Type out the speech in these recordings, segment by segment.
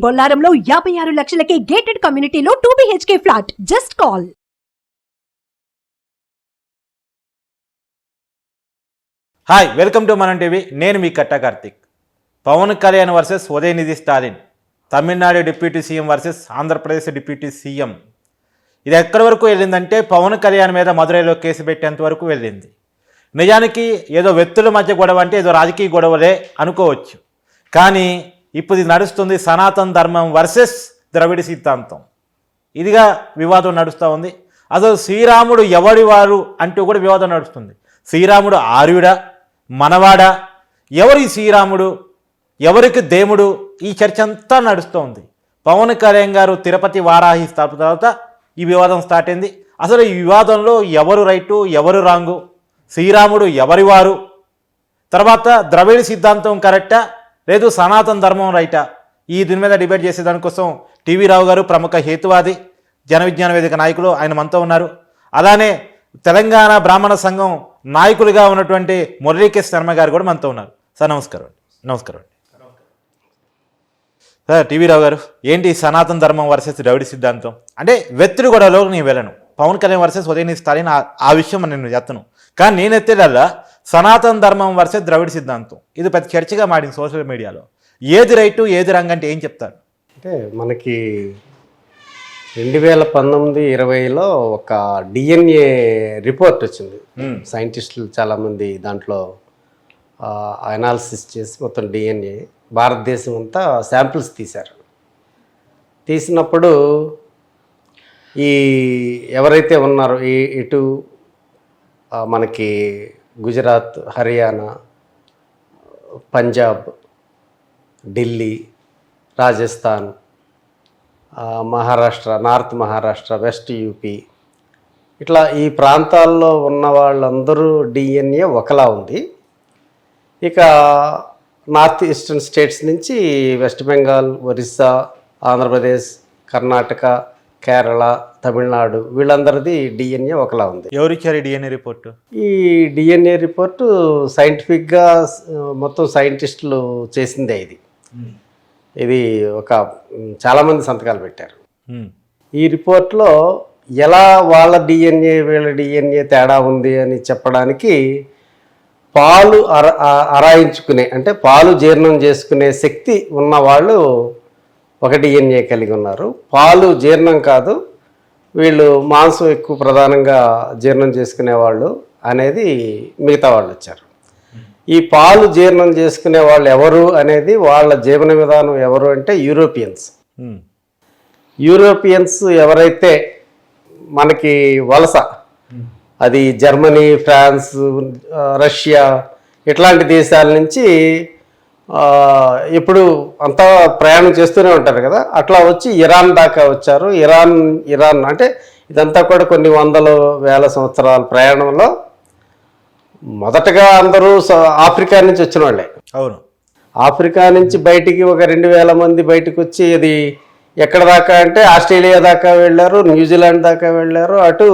బొల్లారంలో 56 లక్షలకే gated కమ్యూనిటీలో 2 BHK flat. Just call. Hi, welcome to Manam TV. నేను మీ Katta Karthik. Pawan Kalyan versus Udhayanidhi Stalin, Tamil Nadu deputy CM versus Andhra Pradesh deputy CM. ఇది ఎక్కడి వరకు వెళ్ళిందంటే పవన్ కళ్యాణ్ మీద మదురైలో కేసు పెట్టేంత వరకు వెళ్ళింది. నిజానికి ఏదో వ్యక్తుల మధ్య గొడవ అంటే ఏదో రాజకీయ గొడవలే అనుకోవచ్చు. కానీ ఇప్పుడు ఇది నడుస్తుంది సనాతన ధర్మం వర్సెస్ ద్రవిడ సిద్ధాంతం. ఇదిగా వివాదం నడుస్తూ ఉంది. అసలు శ్రీరాముడు ఎవడి వారు అంటూ కూడా వివాదం నడుస్తుంది. శ్రీరాముడు ఆర్యుడా, మనవాడా, ఎవరి శ్రీరాముడు, ఎవరికి దేవుడు, ఈ చర్చ అంతా నడుస్తోంది. పవన్ కళ్యాణ్ గారు తిరుపతి వారాహి స్థాపన తర్వాత ఈ వివాదం స్టార్ట్ అయింది. అసలు ఈ వివాదంలో ఎవరు రైటు, ఎవరు రాంగు, శ్రీరాముడు ఎవరివారు, తర్వాత ద్రవిడ సిద్ధాంతం కరెక్టా లేదు సనాతన ధర్మం రైటా, ఈ దీని మీద డిబేట్ చేసే దానికోసం టీవీ రావు గారు ప్రముఖ హేతువాది, జన విజ్ఞాన వేదిక నాయకులు, ఆయన మనతో ఉన్నారు. అలానే తెలంగాణ బ్రాహ్మణ సంఘం నాయకులుగా ఉన్నటువంటి మురళీకేశ్ శర్మ గారు కూడా మనతో ఉన్నారు. సార్ నమస్కారం. నమస్కారం సార్. టీవీ రావు గారు, ఏంటి సనాతన ధర్మం వర్సెస్ ద్రవిడ సిద్ధాంతం అంటే వ్యక్తులు గొడవలో నేను వెళ్ళను. పవన్ కళ్యాణ్ వర్సెస్ ఉదయనిధి స్టాలిన్ ఆ విషయం నేను చెప్తాను. కానీ నేను ఎత్తేదల్లా సనాతన ధర్మం వర్సెస్ ద్రవిడ సిద్ధాంతం. ఇది పెద్ద చర్చగా మారింది సోషల్ మీడియాలో. ఏది రైటు, ఏది రంగు అంటే ఏం చెప్తారు? అంటే మనకి 2019-20లో ఒక డిఎన్ఏ రిపోర్ట్ వచ్చింది. సైంటిస్టులు చాలామంది దాంట్లో అనాలిసిస్ చేసి మొత్తం డిఎన్ఏ భారతదేశం అంతా శాంపిల్స్ తీశారు. తీసినప్పుడు ఈ ఎవరైతే ఉన్నారో ఇటు మనకి Gujarat, Haryana, Punjab, Delhi, Rajasthan, Maharashtra, north Maharashtra, west UP, ఇట్లా ఈ ప్రాంతాల్లో ఉన్న వాళ్ళందరూ డిఎన్ఏ ఒకలా ఉంది. ఇక నార్త్ ఈస్టర్న్ స్టేట్స్ నుంచి వెస్ట్ బెంగాల్, ఒరిస్సా, ఆంధ్రప్రదేశ్, కర్ణాటక, కేరళ, తమిళనాడు వీళ్ళందరిది డిఎన్ఏ ఒకలా ఉంది. ఎవరిచ్చారు డిఎన్ఏ రిపోర్టు? ఈ డిఎన్ఏ రిపోర్టు సైంటిఫిక్గా మొత్తం సైంటిస్టులు చేసిందే. ఇది ఒక చాలామంది సంతకాలు పెట్టారు. ఈ రిపోర్ట్లో ఎలా వాళ్ళ డిఎన్ఏ వీళ్ళ డిఎన్ఏ తేడా ఉంది అని చెప్పడానికి పాలు అరాయించుకునే అంటే పాలు జీర్ణం చేసుకునే శక్తి ఉన్నవాళ్ళు ఒక డిఎన్ఏ కలిగి ఉన్నారు. పాలు జీర్ణం కాదు, వీళ్ళు మాంసం ఎక్కువ ప్రధానంగా జీర్ణం చేసుకునేవాళ్ళు అనేది మిగతా వాళ్ళు వచ్చారు. ఈ పాలు జీర్ణం చేసుకునే వాళ్ళు ఎవరు అనేది వాళ్ళ జీవన విధానం ఎవరు అంటే యూరోపియన్స్ ఎవరైతే మనకి వలస, అది జర్మనీ, ఫ్రాన్స్, రష్యా ఇట్లాంటి దేశాల నుంచి ఎప్పుడు అంతా ప్రయాణం చేస్తూనే ఉంటారు కదా, అట్లా వచ్చి ఇరాన్ దాకా వచ్చారు. ఇరాన్ అంటే ఇదంతా కూడా కొన్ని వందల వేల సంవత్సరాల ప్రయాణంలో మొదటగా అందరూ ఆఫ్రికా నుంచి వచ్చిన వాళ్ళే. అవును, ఆఫ్రికా నుంచి బయటికి ఒక 2000 మంది బయటకు వచ్చి అది ఎక్కడ దాకా అంటే ఆస్ట్రేలియా దాకా వెళ్ళారు, న్యూజిలాండ్ దాకా వెళ్ళారు, అటు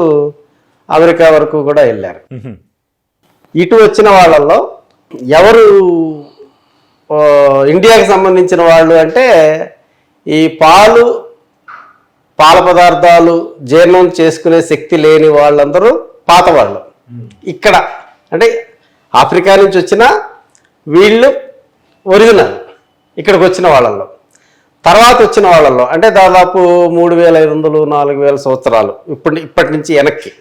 అమెరికా వరకు కూడా వెళ్ళారు. ఇటు వచ్చిన వాళ్ళల్లో ఎవరు ఇండియాకి సంబంధించిన వాళ్ళు అంటే ఈ పాల పదార్థాలు జీర్ణం చేసుకునే శక్తి లేని వాళ్ళందరూ పాత వాళ్ళు. ఇక్కడ అంటే ఆఫ్రికా నుంచి వచ్చిన వీళ్ళు ఒరిజినల్ ఇక్కడికి వచ్చిన వాళ్ళల్లో. తర్వాత వచ్చిన వాళ్ళల్లో అంటే దాదాపు 3500-4000 సంవత్సరాలు ఇప్పటి నుంచి వెనక్కి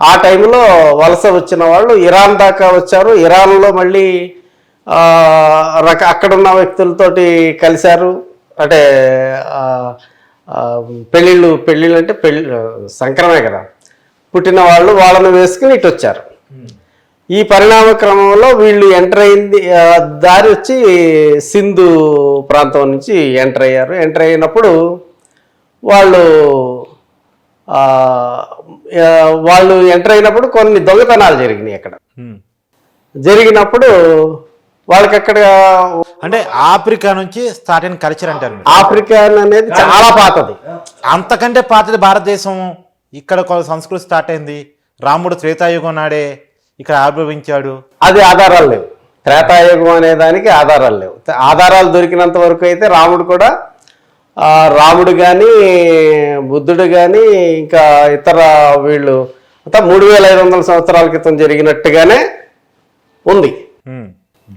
ఆ టైంలో వలస వచ్చిన వాళ్ళు ఇరాన్ దాకా వచ్చారు. ఇరాన్లో మళ్ళీ అక్కడున్న వ్యక్తులతోటి కలిశారు. అంటే పెళ్ళిళ్ళు అంటే సంక్రమే కదా, పుట్టిన వాళ్ళు వాళ్ళని వేసుకుని ఇటు వచ్చారు. ఈ పరిణామ క్రమంలో వీళ్ళు ఎంటర్ అయింది దారి వచ్చి సింధు ప్రాంతం నుంచి ఎంటర్ అయ్యారు. ఎంటర్ అయినప్పుడు వాళ్ళు ఎంటర్ అయినప్పుడు కొన్ని దొంగతనాలు జరిగినాయి. అక్కడ జరిగినప్పుడు వాళ్ళకి అక్కడ అంటే ఆఫ్రికా నుంచి స్టార్ట్ అయిన కల్చర్ అంటారు. ఆఫ్రికా అనేది చాలా పాతది, అంతకంటే పాతది భారతదేశం. ఇక్కడ సంస్కృతి స్టార్ట్ అయింది. రాముడు త్రేతాయుగం నాడే ఇక్కడ ఆవిర్భవించాడు. అది ఆధారాలు లేవు. త్రేతాయుగం అనే దానికి ఆధారాలు లేవు. ఆధారాలు దొరికినంత వరకు అయితే రాముడు కూడా రాముడు కానీ బుద్ధుడు కానీ ఇంకా ఇతర వీళ్ళు అంతా 3500 సంవత్సరాల క్రితం జరిగినట్టుగానే ఉంది.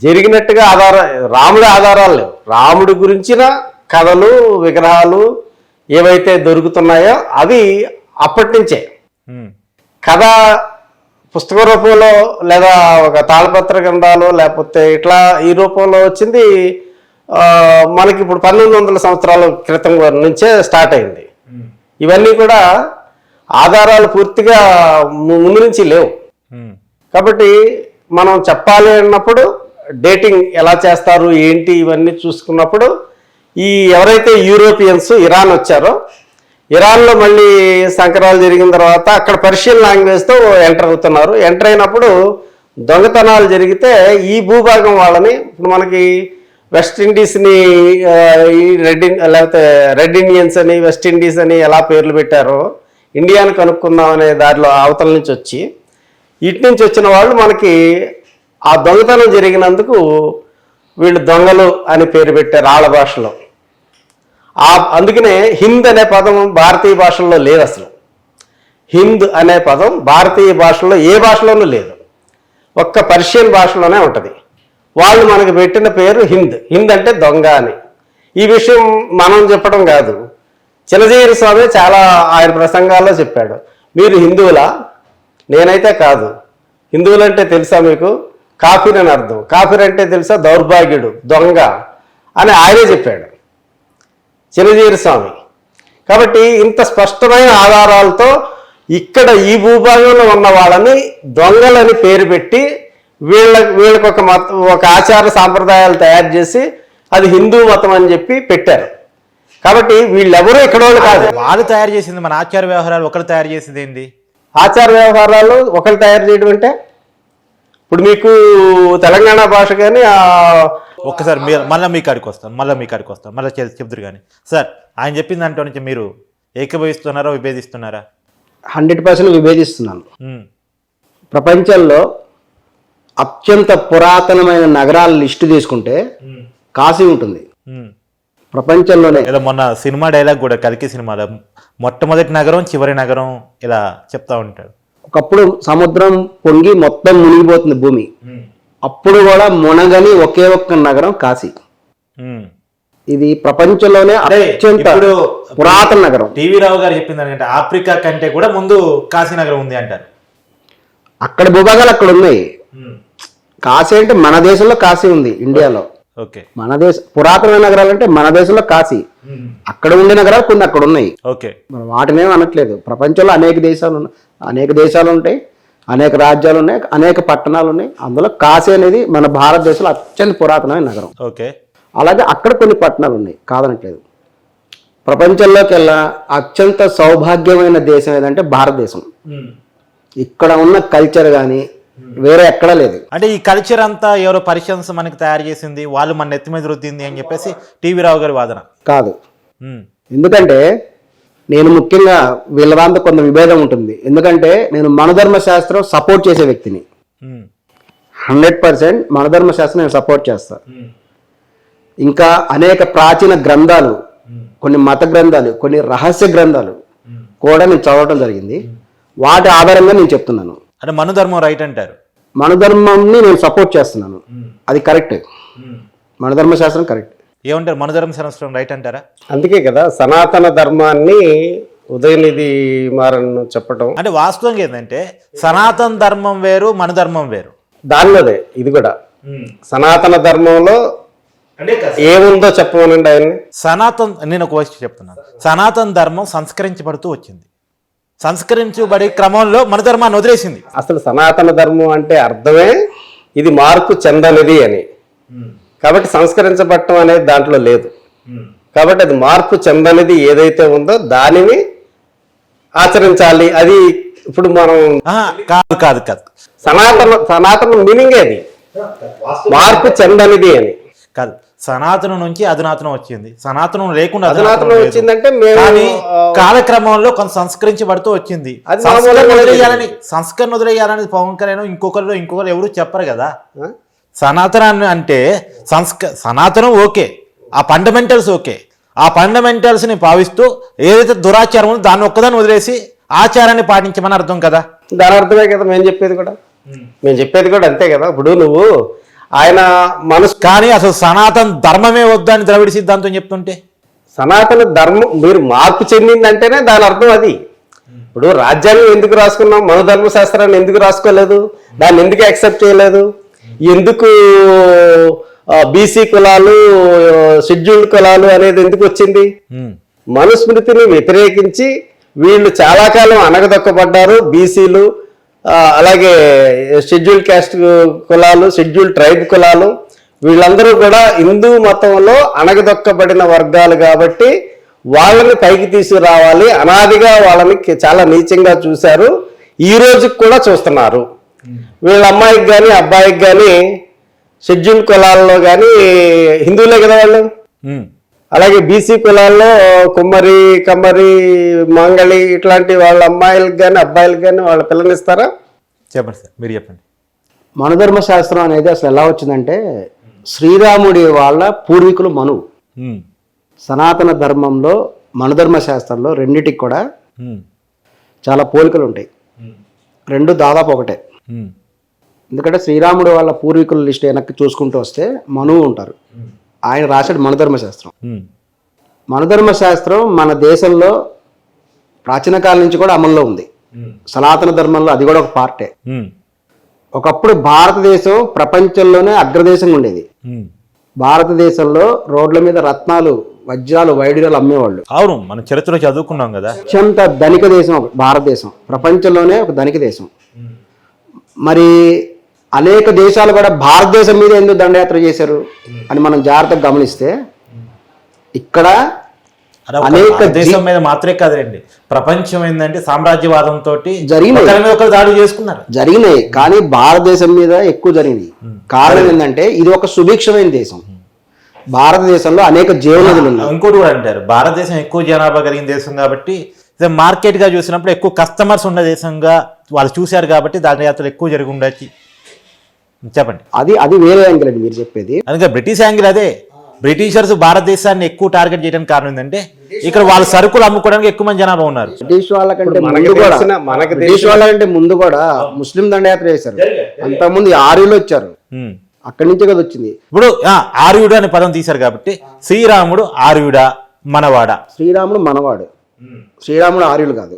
జరిగినట్టుగా రాముడి ఆధారాలు లేవు. రాముడి గురించిన కథలు విగ్రహాలు ఏవైతే దొరుకుతున్నాయో అవి అప్పటి నుంచే కథ పుస్తక రూపంలో లేదా ఒక తాళపత్ర గ్రంథాలు లేకపోతే ఇట్లా ఈ రూపంలో వచ్చింది మనకి ఇప్పుడు 1900 సంవత్సరాల క్రితం నుంచే స్టార్ట్ అయింది. ఇవన్నీ కూడా ఆధారాలు పూర్తిగా ముందు నుంచి లేవు. కాబట్టి మనం చెప్పాలి అన్నప్పుడు డేటింగ్ ఎలా చేస్తారు ఏంటి ఇవన్నీ చూసుకున్నప్పుడు ఈ ఎవరైతే యూరోపియన్స్ ఇరాన్ వచ్చారో ఇరాన్లో మళ్ళీ సంకరాలు జరిగిన తర్వాత అక్కడ పర్షియన్ లాంగ్వేజ్తో ఎంటర్ అవుతున్నారు. ఎంటర్ అయినప్పుడు దొంగతనాలు జరిగితే ఈ భూభాగం వాళ్ళని ఇప్పుడు మనకి వెస్ట్ ఇండీస్ని లేకపోతే రెడ్ ఇండియన్స్ అని వెస్ట్ ఇండీస్ అని ఎలా పేర్లు పెట్టారో ఇండియాని కనుక్కుందాం అనే దారిలో అవతల నుంచి వచ్చి ఇటు నుంచి వచ్చిన వాళ్ళు మనకి ఆ దొంగతనం జరిగినందుకు వీళ్ళు దొంగలు అని పేరు పెట్టారు ఆళ్ళ భాషలో. అందుకనే హింద్ అనే పదం భారతీయ భాషల్లో లేదు. అసలు హింద్ అనే పదం భారతీయ భాషలో ఏ భాషలోనూ లేదు, ఒక్క పర్షియన్ భాషలోనే ఉంటుంది. వాళ్ళు మనకు పెట్టిన పేరు హింద్. హింద్ అంటే దొంగ అని. ఈ విషయం మనం చెప్పడం కాదు, చిన్నజీయర్ స్వామి చాలా ఆయన ప్రసంగాల్లో చెప్పాడు. మీరు హిందువులా? నేనైతే కాదు. హిందువులంటే తెలుసా మీకు? కాఫీర్ అని అర్థం. కాఫీర్ అంటే తెలుసా? దౌర్భాగ్యుడు, దొంగ అని ఆయనే చెప్పాడు చిన్నజీయర్ స్వామి. కాబట్టి ఇంత స్పష్టమైన ఆధారాలతో ఇక్కడ ఈ భూభాగంలో ఉన్న వాళ్ళని దొంగలని పేరు పెట్టి వీళ్ళకి ఒక ఆచార సాంప్రదాయాలు తయారు చేసి అది హిందూ మతం అని చెప్పి పెట్టారు. కాబట్టి వీళ్ళెవరూ ఇక్కడ వాళ్ళు కాదు. వాళ్ళు తయారు చేసింది మన ఆచార వ్యవహారాలు ఒకరు తయారు చేసింది ఏంటి? ఆచార వ్యవహారాలు ఒకరు తయారు చేయడం అంటే ఇప్పుడు మీకు తెలంగాణ భాష కానీ ఒక్కసారి మళ్ళీ మీ కాడికి వస్తాం మళ్ళీ చెప్తారు. కానీ సార్ ఆయన చెప్పిన దాంట్లో నుంచి మీరు ఏకీభవిస్తున్నారా విభేదిస్తున్నారా? 100% విభేదిస్తున్నాను. ప్రపంచంలో అత్యంత పురాతనమైన నగరాల లిస్టు తీసుకుంటే కాశీ ఉంటుంది ప్రపంచంలోనే. ఇలా మొన్న సినిమా డైలాగ్ కూడా కల్కి సినిమాలో మొట్టమొదటి నగరం చివరి నగరం ఇలా చెప్తా ఉంటాడు. ఒకప్పుడు సముద్రం పొంగి మొత్తం మునిగిపోతుంది భూమి, అప్పుడు కూడా మునగని ఒకే ఒక్క నగరం కాశీ. ఇది ప్రపంచంలోనే అత్యంత పురాతన నగరం. టీవీ రావు గారు చెప్పింది అంటే ఆఫ్రికా కంటే కూడా ముందు కాశీ నగరం ఉంది అంటారు. అక్కడ భూభాగాలు అక్కడ ఉన్నాయి. కాశీ అంటే మన దేశంలో కాశీ ఉంది, ఇండియాలో. ఓకే, మన దేశ పురాతన నగరాలు అంటే మన దేశంలో కాశీ, అక్కడ ఉండే నగరాలు కొన్ని అక్కడ ఉన్నాయి. ఓకే, మనం వాటినేం అనట్లేదు. ప్రపంచంలో అనేక దేశాలు ఉంటాయి, అనేక రాజ్యాలు ఉన్నాయి, అనేక పట్టణాలు ఉన్నాయి. అందులో కాశీ అనేది మన భారతదేశంలో అత్యంత పురాతనమైన నగరం. ఓకే, అలాగే అక్కడ కొన్ని పట్టణాలు ఉన్నాయి, కాదనట్లేదు. ప్రపంచంలోకి వెళ్ళా అత్యంత సౌభాగ్యమైన దేశం ఏదంటే భారతదేశం. ఇక్కడ ఉన్న కల్చర్ కానీ వేరే ఎక్కడా లేదు. అంటే ఈ కల్చర్ అంతా ఎవరో పరిశంస మనకి తయారు చేసింది, వాళ్ళు మన నెత్తి మీద రుద్దింది అని చెప్పేసి టీవీ రావు గారి వాదన కాదు. ఎందుకంటే నేను ముఖ్యంగా వీళ్ళ దాంతో కొంత విభేదం ఉంటుంది. ఎందుకంటే నేను మనధర్మ శాస్త్రం సపోర్ట్ చేసే వ్యక్తిని. 100% మనధర్మ శాస్త్రం నేను సపోర్ట్ చేస్తా. ఇంకా అనేక ప్రాచీన గ్రంథాలు, కొన్ని మత గ్రంథాలు, కొన్ని రహస్య గ్రంథాలు కూడా నేను చదవడం జరిగింది. వాటి ఆధారంగా నేను చెప్తున్నాను. అంటే మనుధర్మం రైట్ అంటారు. మనుధర్మంని నేను సపోర్ట్ చేస్తున్నాను, అది కరెక్ట్. మనధర్మ శాస్త్రం కరెక్ట్. ఏమంటారు? మనుధర్మ శాస్త్రం రైట్ అంటారా? అందుకే కదా సనాతన ధర్మాన్ని ఉదయనిధి మారన్ చెప్పటం. అంటే వాస్తవంగా ఏంటంటే సనాతన ధర్మం వేరు, మన ధర్మం వేరు. దానిలోదే ఇది కూడా. సనాతన ధర్మంలో ఏముందో చెప్పమనండి ఆయన్ని. నేను ఒక వయసు చెప్తున్నాను. సనాతన ధర్మం సంస్కరించబడుతూ వచ్చింది. సంస్కరించబడే క్రమంలో మన ధర్మాన్ని వదిలేసింది. అసలు సనాతన ధర్మం అంటే అర్థమే ఇది మార్పు చెందనిది అని. కాబట్టి సంస్కరించబడటం అనేది దాంట్లో లేదు. కాబట్టి అది మార్పు చెందనిది ఏదైతే ఉందో దానిని ఆచరించాలి. అది ఇప్పుడు మనం కాదు సనాతన మీనింగ్ అది మార్పు చెందనిది అని కాదు. సనాతనం నుంచి అధునాతనం వచ్చింది. సనాతనం లేకుండా అధునాతనం వచ్చిందంటే కాలక్రమంలో కొంత సంస్కరించబడుతూ వచ్చింది. సంస్కరణ వదిలేయాలని పవన్ కళ్యాణ్ ఇంకొకరు ఎవరు చెప్పరు కదా. సనాతనాన్ని అంటే సనాతనం ఓకే, ఆ ఫండమెంటల్స్ ఓకే, ఆ ఫండమెంటల్స్ని భావిస్తూ ఏదైతే దురాచారం ఉందో దాన్ని ఒక్కదాన్ని వదిలేసి ఆచారాన్ని పాటించమని అర్థం కదా. దాని అర్థమే కదా మేము చెప్పేది కూడా అంతే కదా. ఇప్పుడు నువ్వు ఆయన మనసు కానీ అసలు సనాతన ధర్మమే వద్దని ద్రవిడ సిద్ధాంతం చెప్తుంటే సనాతన ధర్మం మీరు మార్పు చెందిందంటేనే దాని అర్థం అది. ఇప్పుడు రాజ్యాంగం ఎందుకు రాసుకున్నాం, మన ధర్మశాస్త్రాన్ని ఎందుకు రాసుకోలేదు, దాన్ని ఎందుకు యాక్సెప్ట్ చేయలేదు, ఎందుకు బీసీ కులాలు షెడ్యూల్డ్ కులాలు అనేది ఎందుకు వచ్చింది? మనుస్మృతిని వ్యతిరేకించి వీళ్ళు చాలా కాలం అణగదొక్కబడ్డారు. బీసీలు, అలాగే షెడ్యూల్ క్యాస్ట్ కులాలు, షెడ్యూల్ ట్రైబ్ కులాలు, వీళ్ళందరూ కూడా హిందూ మతంలో అణగదొక్కబడిన వర్గాలు కాబట్టి వాళ్ళని పైకి తీసుకురావాలి. అనాదిగా వాళ్ళని చాలా నీచంగా చూశారు, ఈ రోజుకి కూడా చూస్తున్నారు. వీళ్ళ అమ్మాయికి కానీ అబ్బాయికి కానీ షెడ్యూల్ కులాల్లో కానీ హిందువులే కదా వాళ్ళు. అలాగే బీసీ కులాల్లో కుమ్మరి, కమ్మరి, మంగళి ఇట్లాంటి వాళ్ళ అమ్మాయిలకు కానీ అబ్బాయిలకు కానీ వాళ్ళ పిల్లనిస్తారా? చెప్పండి సార్, మీరు చెప్పండి. మనుధర్మ శాస్త్రం అనేది అసలు ఎలా వచ్చిందంటే శ్రీరాముడి వాళ్ళ పూర్వీకులు మనువు. సనాతన ధర్మంలో మనుధర్మ శాస్త్రంలో రెండిటికి కూడా చాలా పోలికలు ఉంటాయి. రెండు దాదాపు ఒకటే. ఎందుకంటే శ్రీరాముడు వాళ్ళ పూర్వీకుల లిస్ట్ వెనక్కి చూసుకుంటూ వస్తే మనువు ఉంటారు. ఆయన రాశాడు మనుధర్మ శాస్త్రం. మనుధర్మ శాస్త్రం మన దేశంలో ప్రాచీన కాలం నుంచి కూడా అమల్లో ఉంది. సనాతన ధర్మంలో అది కూడా ఒక పార్టే. ఒకప్పుడు భారతదేశం ప్రపంచంలోనే అగ్రదేశంగా ఉండేది. భారతదేశంలో రోడ్ల మీద రత్నాలు, వజ్రాలు, వైడూర్యాలు అమ్మేవాళ్ళు. అవును, మనం చరిత్రలో చదువుకున్నాం కదా. అత్యంత ధనిక దేశం భారతదేశం, ప్రపంచంలోనే ఒక ధనిక దేశం. మరి అనేక దేశాలు కూడా భారతదేశం మీద ఎందుకు దండయాత్ర చేశారు అని మనం జాగ్రత్తగా గమనిస్తే ఇక్కడ అనేక దేశం మీద మాత్రమే కాదండి, ప్రపంచం ఏంటంటే సామ్రాజ్యవాదంతో దాడి చేసుకున్నారు. జరిగినాయి, కానీ భారతదేశం మీద ఎక్కువ జరిగినాయి. కారణం ఏంటంటే ఇది ఒక సుభిక్షమైన దేశం. భారతదేశంలో అనేక జీవనదులు ఉన్నాయి. ఇంకోటి కూడా అంటారు, భారతదేశం ఎక్కువ జనాభా కలిగిన దేశం కాబట్టి మార్కెట్ గా చూసినప్పుడు ఎక్కువ కస్టమర్స్ ఉన్న దేశంగా వాళ్ళు చూశారు కాబట్టి దండయాత్రలు ఎక్కువ జరిగి ఉండొచ్చు. చెప్పండి. అది వేరే యాంగిల్ అండి మీరు చెప్పేది. అందుకే బ్రిటిష్ యాంగిల్ అదే. బ్రిటిషర్స్ భారతదేశాన్ని ఎక్కువ టార్గెట్ చేయడానికి కారణం ఏంటంటే ఇక్కడ వాళ్ళ సరుకులు అమ్ముకోవడానికి ఎక్కువ మంది జనాభా ఉన్నారు. బ్రిటిష్ వాళ్ళకంటే ముందు కూడా ముస్లిం దండయాత్ర చేశారు. అంతకుముందు ఆర్యులు వచ్చారు, అక్కడి నుంచే కదా వచ్చింది. ఇప్పుడు ఆర్యుడు అనే పదం తీశారు కాబట్టి శ్రీరాముడు ఆర్యుడా మనవాడా? శ్రీరాముడు మనవాడు, శ్రీరాముడు ఆర్యులు కాదు.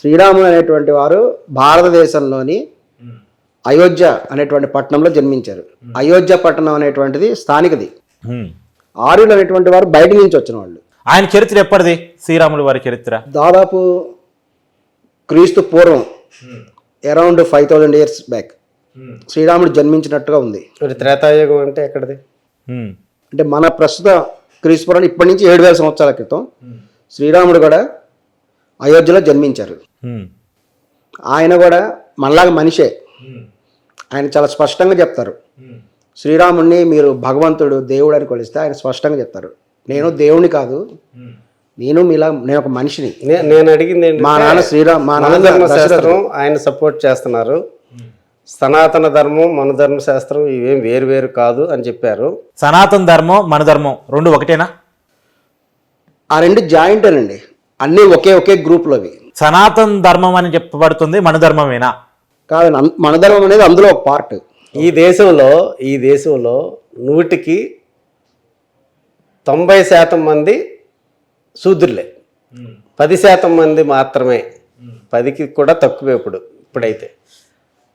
శ్రీరాముడు అనేటువంటి వారు భారతదేశంలోని అయోధ్య అనేటువంటి పట్టణంలో జన్మించారు. అయోధ్య పట్టణం అనేటువంటిది స్థానికది. ఆర్యులు అనేటువంటి వారు బయట నుంచి వచ్చిన వాళ్ళు. ఆయన చరిత్ర ఎప్పటిది? శ్రీరాములు వారి చరిత్ర దాదాపు క్రీస్తు పూర్వం అరౌండ్ 5000 years బ్యాక్ శ్రీరాముడు జన్మించినట్టుగా ఉంది. త్రేతాయుగం అంటే ఎక్కడిది? అంటే మన ప్రస్తుత క్రీస్తు పూర్వం ఇప్పటి నుంచి 7000 సంవత్సరాల క్రితం శ్రీరాముడు కూడా అయోధ్యలో జన్మించారు. ఆయన కూడా మనలాగా మనిషే. ఆయన చాలా స్పష్టంగా చెప్తారు, శ్రీరాముడిని మీరు భగవంతుడు, దేవుడు అని కొలిస్తే ఆయన స్పష్టంగా చెప్తారు, నేను దేవుని కాదు, నేను ఒక మనిషిని. నేను అడిగింది మా నాన్న మా నాన్న శాస్త్రం ఆయన సపోర్ట్ చేస్తున్నారు. సనాతన ధర్మం, మన ధర్మ శాస్త్రం ఇవేం వేరు కాదు అని చెప్పారు. సనాతన ధర్మం, మన ధర్మం రెండు ఒకటేనా? ఆ రెండు జాయింటేనండి, అన్నీ ఒకే గ్రూప్లోవి. సనాతన ధర్మం అని చెప్పబడుతుంది, మన ధర్మమేనా? కాదు, మన ధర్మం అనేది అందులో ఒక పార్ట్. ఈ దేశంలో 100కి 90% మంది శూద్రులే, 10% మంది మాత్రమే, 10కి కూడా తక్కువే ఇప్పుడైతే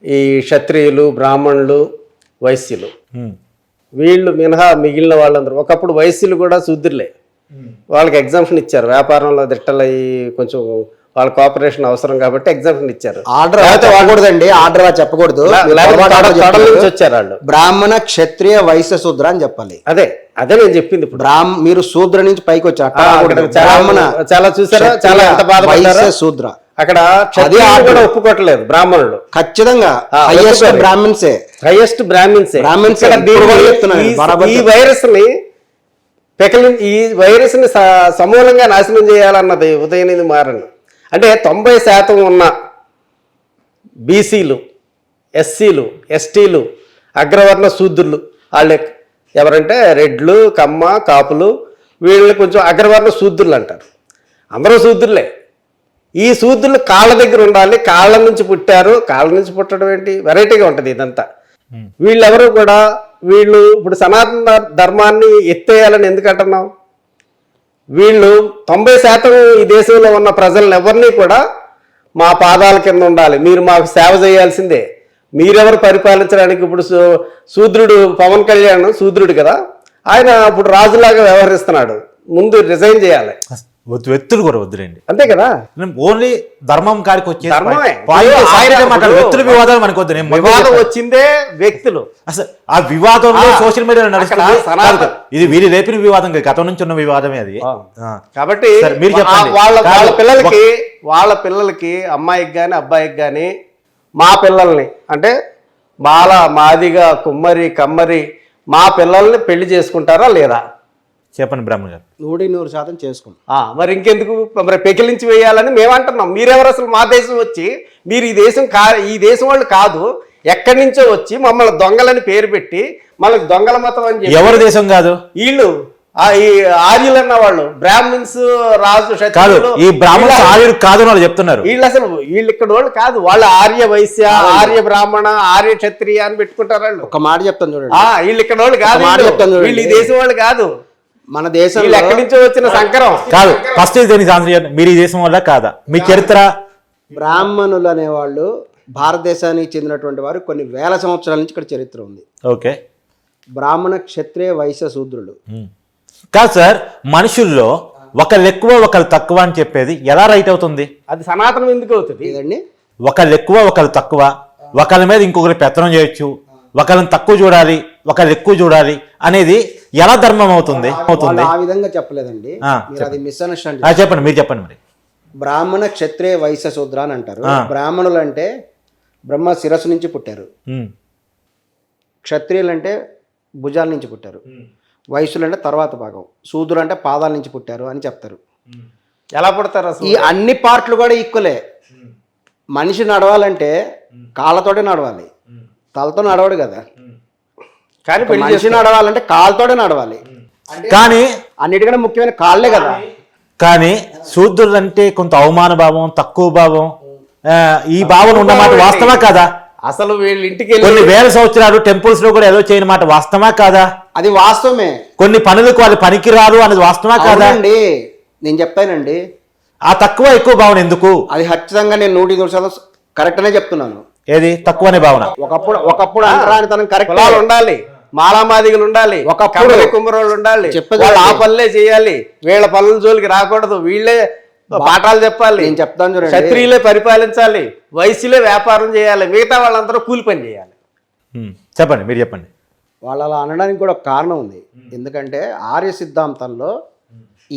ఈ క్షత్రియులు, బ్రాహ్మణులు, వైశ్యులు, వీళ్ళు మినహా మిగిలిన వాళ్ళందరూ. ఒకప్పుడు వైశ్యులు కూడా శూద్రులే, వాళ్ళకి ఎగ్జామ్షన్ ఇచ్చారు. వ్యాపారంలో దిట్టలయ్యి కొంచెం వాళ్ళ కోఆపరేషన్ అవసరం కాబట్టి ఎగ్జామ్షన్ ఇచ్చారు. ఆర్డర్ చెప్పకూడదండి, ఆర్డర్ చెప్పకూడదు. వచ్చారు వాళ్ళు. బ్రాహ్మణ, క్షత్రియ, వైశ్య, శూద్ర అని చెప్పాలి. అదే నేను చెప్పింది. మీరు శూద్ర నుంచి పైకి వచ్చారు. చాలా చూసారా, చాలా ఎంత బాధపడ్డారు. శూద్ర అక్కడ కూడా ఒప్పుకోవట్లేదు బ్రాహ్మణులు. ఖచ్చితంగా హైయెస్ట్ బ్రాహ్మణ్సే. ఈ వైరస్ ని ఈ వైరస్ ని సమూలంగా నాశనం చేయాలన్నది ఉదయనిధి మారన్. అంటే 90% ఉన్న బీసీలు, ఎస్సీలు, ఎస్టీలు, అగ్రవర్ణ శూద్రులు, వాళ్ళు ఎవరంటే రెడ్లు, కమ్మ, కాపులు, వీళ్ళని కొంచెం అగ్రవర్ణ శూద్రులు అంటారు. అందరూ శూద్రులే. ఈ శూద్రులు కాళ్ళ దగ్గర ఉండాలి. కాళ్ళ నుంచి పుట్టారు. కాళ్ళ నుంచి పుట్టడం ఏంటి, వెరైటీగా ఉంటుంది ఇదంతా. వీళ్ళెవరూ కూడా వీళ్ళు ఇప్పుడు సనాతన ధర్మాన్ని ఎత్తేయాలని ఎందుకు అంటున్నాం? వీళ్ళు 90% ఈ దేశంలో ఉన్న ప్రజలను ఎవరిని కూడా మా పాదాల కింద ఉండాలి, మీరు మాకు సేవ చేయాల్సిందే, మీరెవరు పరిపాలించడానికి. ఇప్పుడు శూద్రుడు పవన్ కళ్యాణ్ శూద్రుడు కదా, ఆయన ఇప్పుడు రాజులాగా వ్యవహరిస్తున్నాడు. ముందు రిజైన్ చేయాలి. వ్యక్తులు కూడా వద్దులేండి, అంతే కదా. ఓన్లీ ధర్మం కాడికి వచ్చే ధర్మమే. వ్యక్తుల వివాదాలు మనకు వద్దు. వివాదం వచ్చిందే వ్యక్తులు. అసలు ఆ వివాదంలో సోషల్ మీడియాలో నడుస్తుంది. ఇది వీరి రేపిన వివాదం కాదు, గతం నుంచి ఉన్న వివాదమే అది. కాబట్టి మీరు చెప్పండి, వాళ్ళ పిల్లలకి అమ్మాయికి కానీ అబ్బాయికి కానీ మా పిల్లల్ని అంటే మాదిగ కుమ్మరి కమ్మరి మా పిల్లల్ని పెళ్లి చేసుకుంటారా లేదా చెప్పండి బ్రహ్మ గారు. 100% చేసుకుంటాం. మరి ఇంకెందుకు మరి పెకిలించి వేయాలని మేమంటున్నాం. మీరెవరు అసలు మా దేశం వచ్చి, మీరు ఈ దేశం వాళ్ళు కాదు, ఎక్కడి నుంచో వచ్చి మమ్మల్ని దొంగలని పేరు పెట్టి మనకు దొంగల మతం అని చెప్పి. ఎవరి దేశం కాదు వీళ్ళు ఈ ఆర్యులు అన్న వాళ్ళు బ్రాహ్మిన్స్ రాజు కాదు, ఈ బ్రాహ్మణ ఆర్యుడు కాదు వాళ్ళు చెప్తున్నారు. వీళ్ళు ఇక్కడ వాళ్ళు కాదు, వాళ్ళు ఆర్య వైశ్య, ఆర్య బ్రాహ్మణ, ఆర్య క్షత్రియ అని పెట్టుకుంటారు వాళ్ళు. ఒక మాట చెప్తాను చూడండి, వీళ్ళు ఇక్కడ వాళ్ళు కాదు, వీళ్ళు ఈ దేశం వాళ్ళు కాదు. మన దేశం ఎక్కడి నుంచో వచ్చిన సంకరం కాదు. ఫస్ట్ మీరు ఈ దేశం వల్ల కాదా? మీ చరిత్ర. బ్రాహ్మణులు అనేవాళ్ళు భారతదేశానికి చెందినటువంటి వారు కొన్ని వేల సంవత్సరాల నుంచి ఇక్కడ చరిత్ర ఉంది. ఓకే. బ్రాహ్మణ క్షత్రియ వైశ్య శూద్రులు కాదు సార్, మనుషుల్లో ఒకళ్ళు ఎక్కువ ఒకళ్ళు తక్కువ అని చెప్పేది ఎలా రైట్ అవుతుంది? అది సనాతనం ఎందుకు అవుతుంది? ఇదండి, ఒకళ్ళు ఎక్కువ ఒకళ్ళు తక్కువ, ఒకళ్ళ మీద ఇంకొకరు పెత్తనం చేయొచ్చు, ఒకళ్ళని తక్కువ చూడాలి ఒకళ్ళు ఎక్కువ చూడాలి అనేది ఎలా ధర్మం అవుతుంది? ఆ విధంగా చెప్పలేదండి, అది మిస్అండర్స్టాండింగ్. చెప్పండి, మీరు చెప్పండి. మరి బ్రాహ్మణ క్షత్రియ వైశ్య శూద్ర అని అంటారు. బ్రాహ్మణులు అంటే బ్రహ్మ శిరస్సు నుంచి పుట్టారు, క్షత్రియులు అంటే భుజాల నుంచి పుట్టారు, వైశ్యులు అంటే తర్వాత భాగం, శూద్రులు అంటే పాదాల నుంచి పుట్టారు అని చెప్తారు. ఎలా పుడతారు అసలు? ఈ అన్ని పార్ట్లు కూడా ఈక్వలే. మనిషి నడవాలంటే కాళ్ళతోటే నడవాలి, తలతో నడవడు కదా. కానీ మనిషి నడవాలంటే కాళ్ళతోటే నడవాలి. కానీ అన్నిటికన్నా ముఖ్యమైన కాళ్ళే కదా. కానీ శూద్రులు అంటే కొంత అవమాన భావం, తక్కువ భావం, ఈ భావన ఉన్నమాట వాస్తవా కాదా? అసలు వీళ్ళ ఇంటికి కొన్ని వేల సంవత్సరాలు టెంపుల్స్ లో కూడా ఏదో చేయని మాట వాస్తవా కాదా? అది వాస్తవమే. కొన్ని పనులకు వాళ్ళు పనికిరారు అన్నది వాస్తవా కాదా అండి? నేను చెప్తానండి, ఆ తక్కువ ఎక్కువ భావన ఎందుకు? అది ఖచ్చితంగా నేను 100% కరెక్ట్ అనే చెప్తున్నాను. ఏది తక్కువ అనే భావన? ఒకప్పుడు అంటరానితనం కరెక్ట్ ఉండాలి, మాలామాదిగలు ఉండాలి, ఒకప్పుడు కుమ్మరోళ్ళు ఉండాలి, వాళ్ళు ఆ పనులే చేయాలి, వీళ్ళ పనుల జోలికి రాకూడదు, వీళ్ళే పాఠాలు చెప్పాలి. నేను చెప్తాను చూడండి, క్షత్రియులే పరిపాలించాలి, వైశ్యులే వ్యాపారం చేయాలి, మిగతా వాళ్ళందరూ కూలి పని చేయాలి. చెప్పండి, మీరు చెప్పండి. వాళ్ళు అలా అనడానికి కూడా ఒక కారణం ఉంది. ఎందుకంటే ఆర్య సిద్ధాంతంలో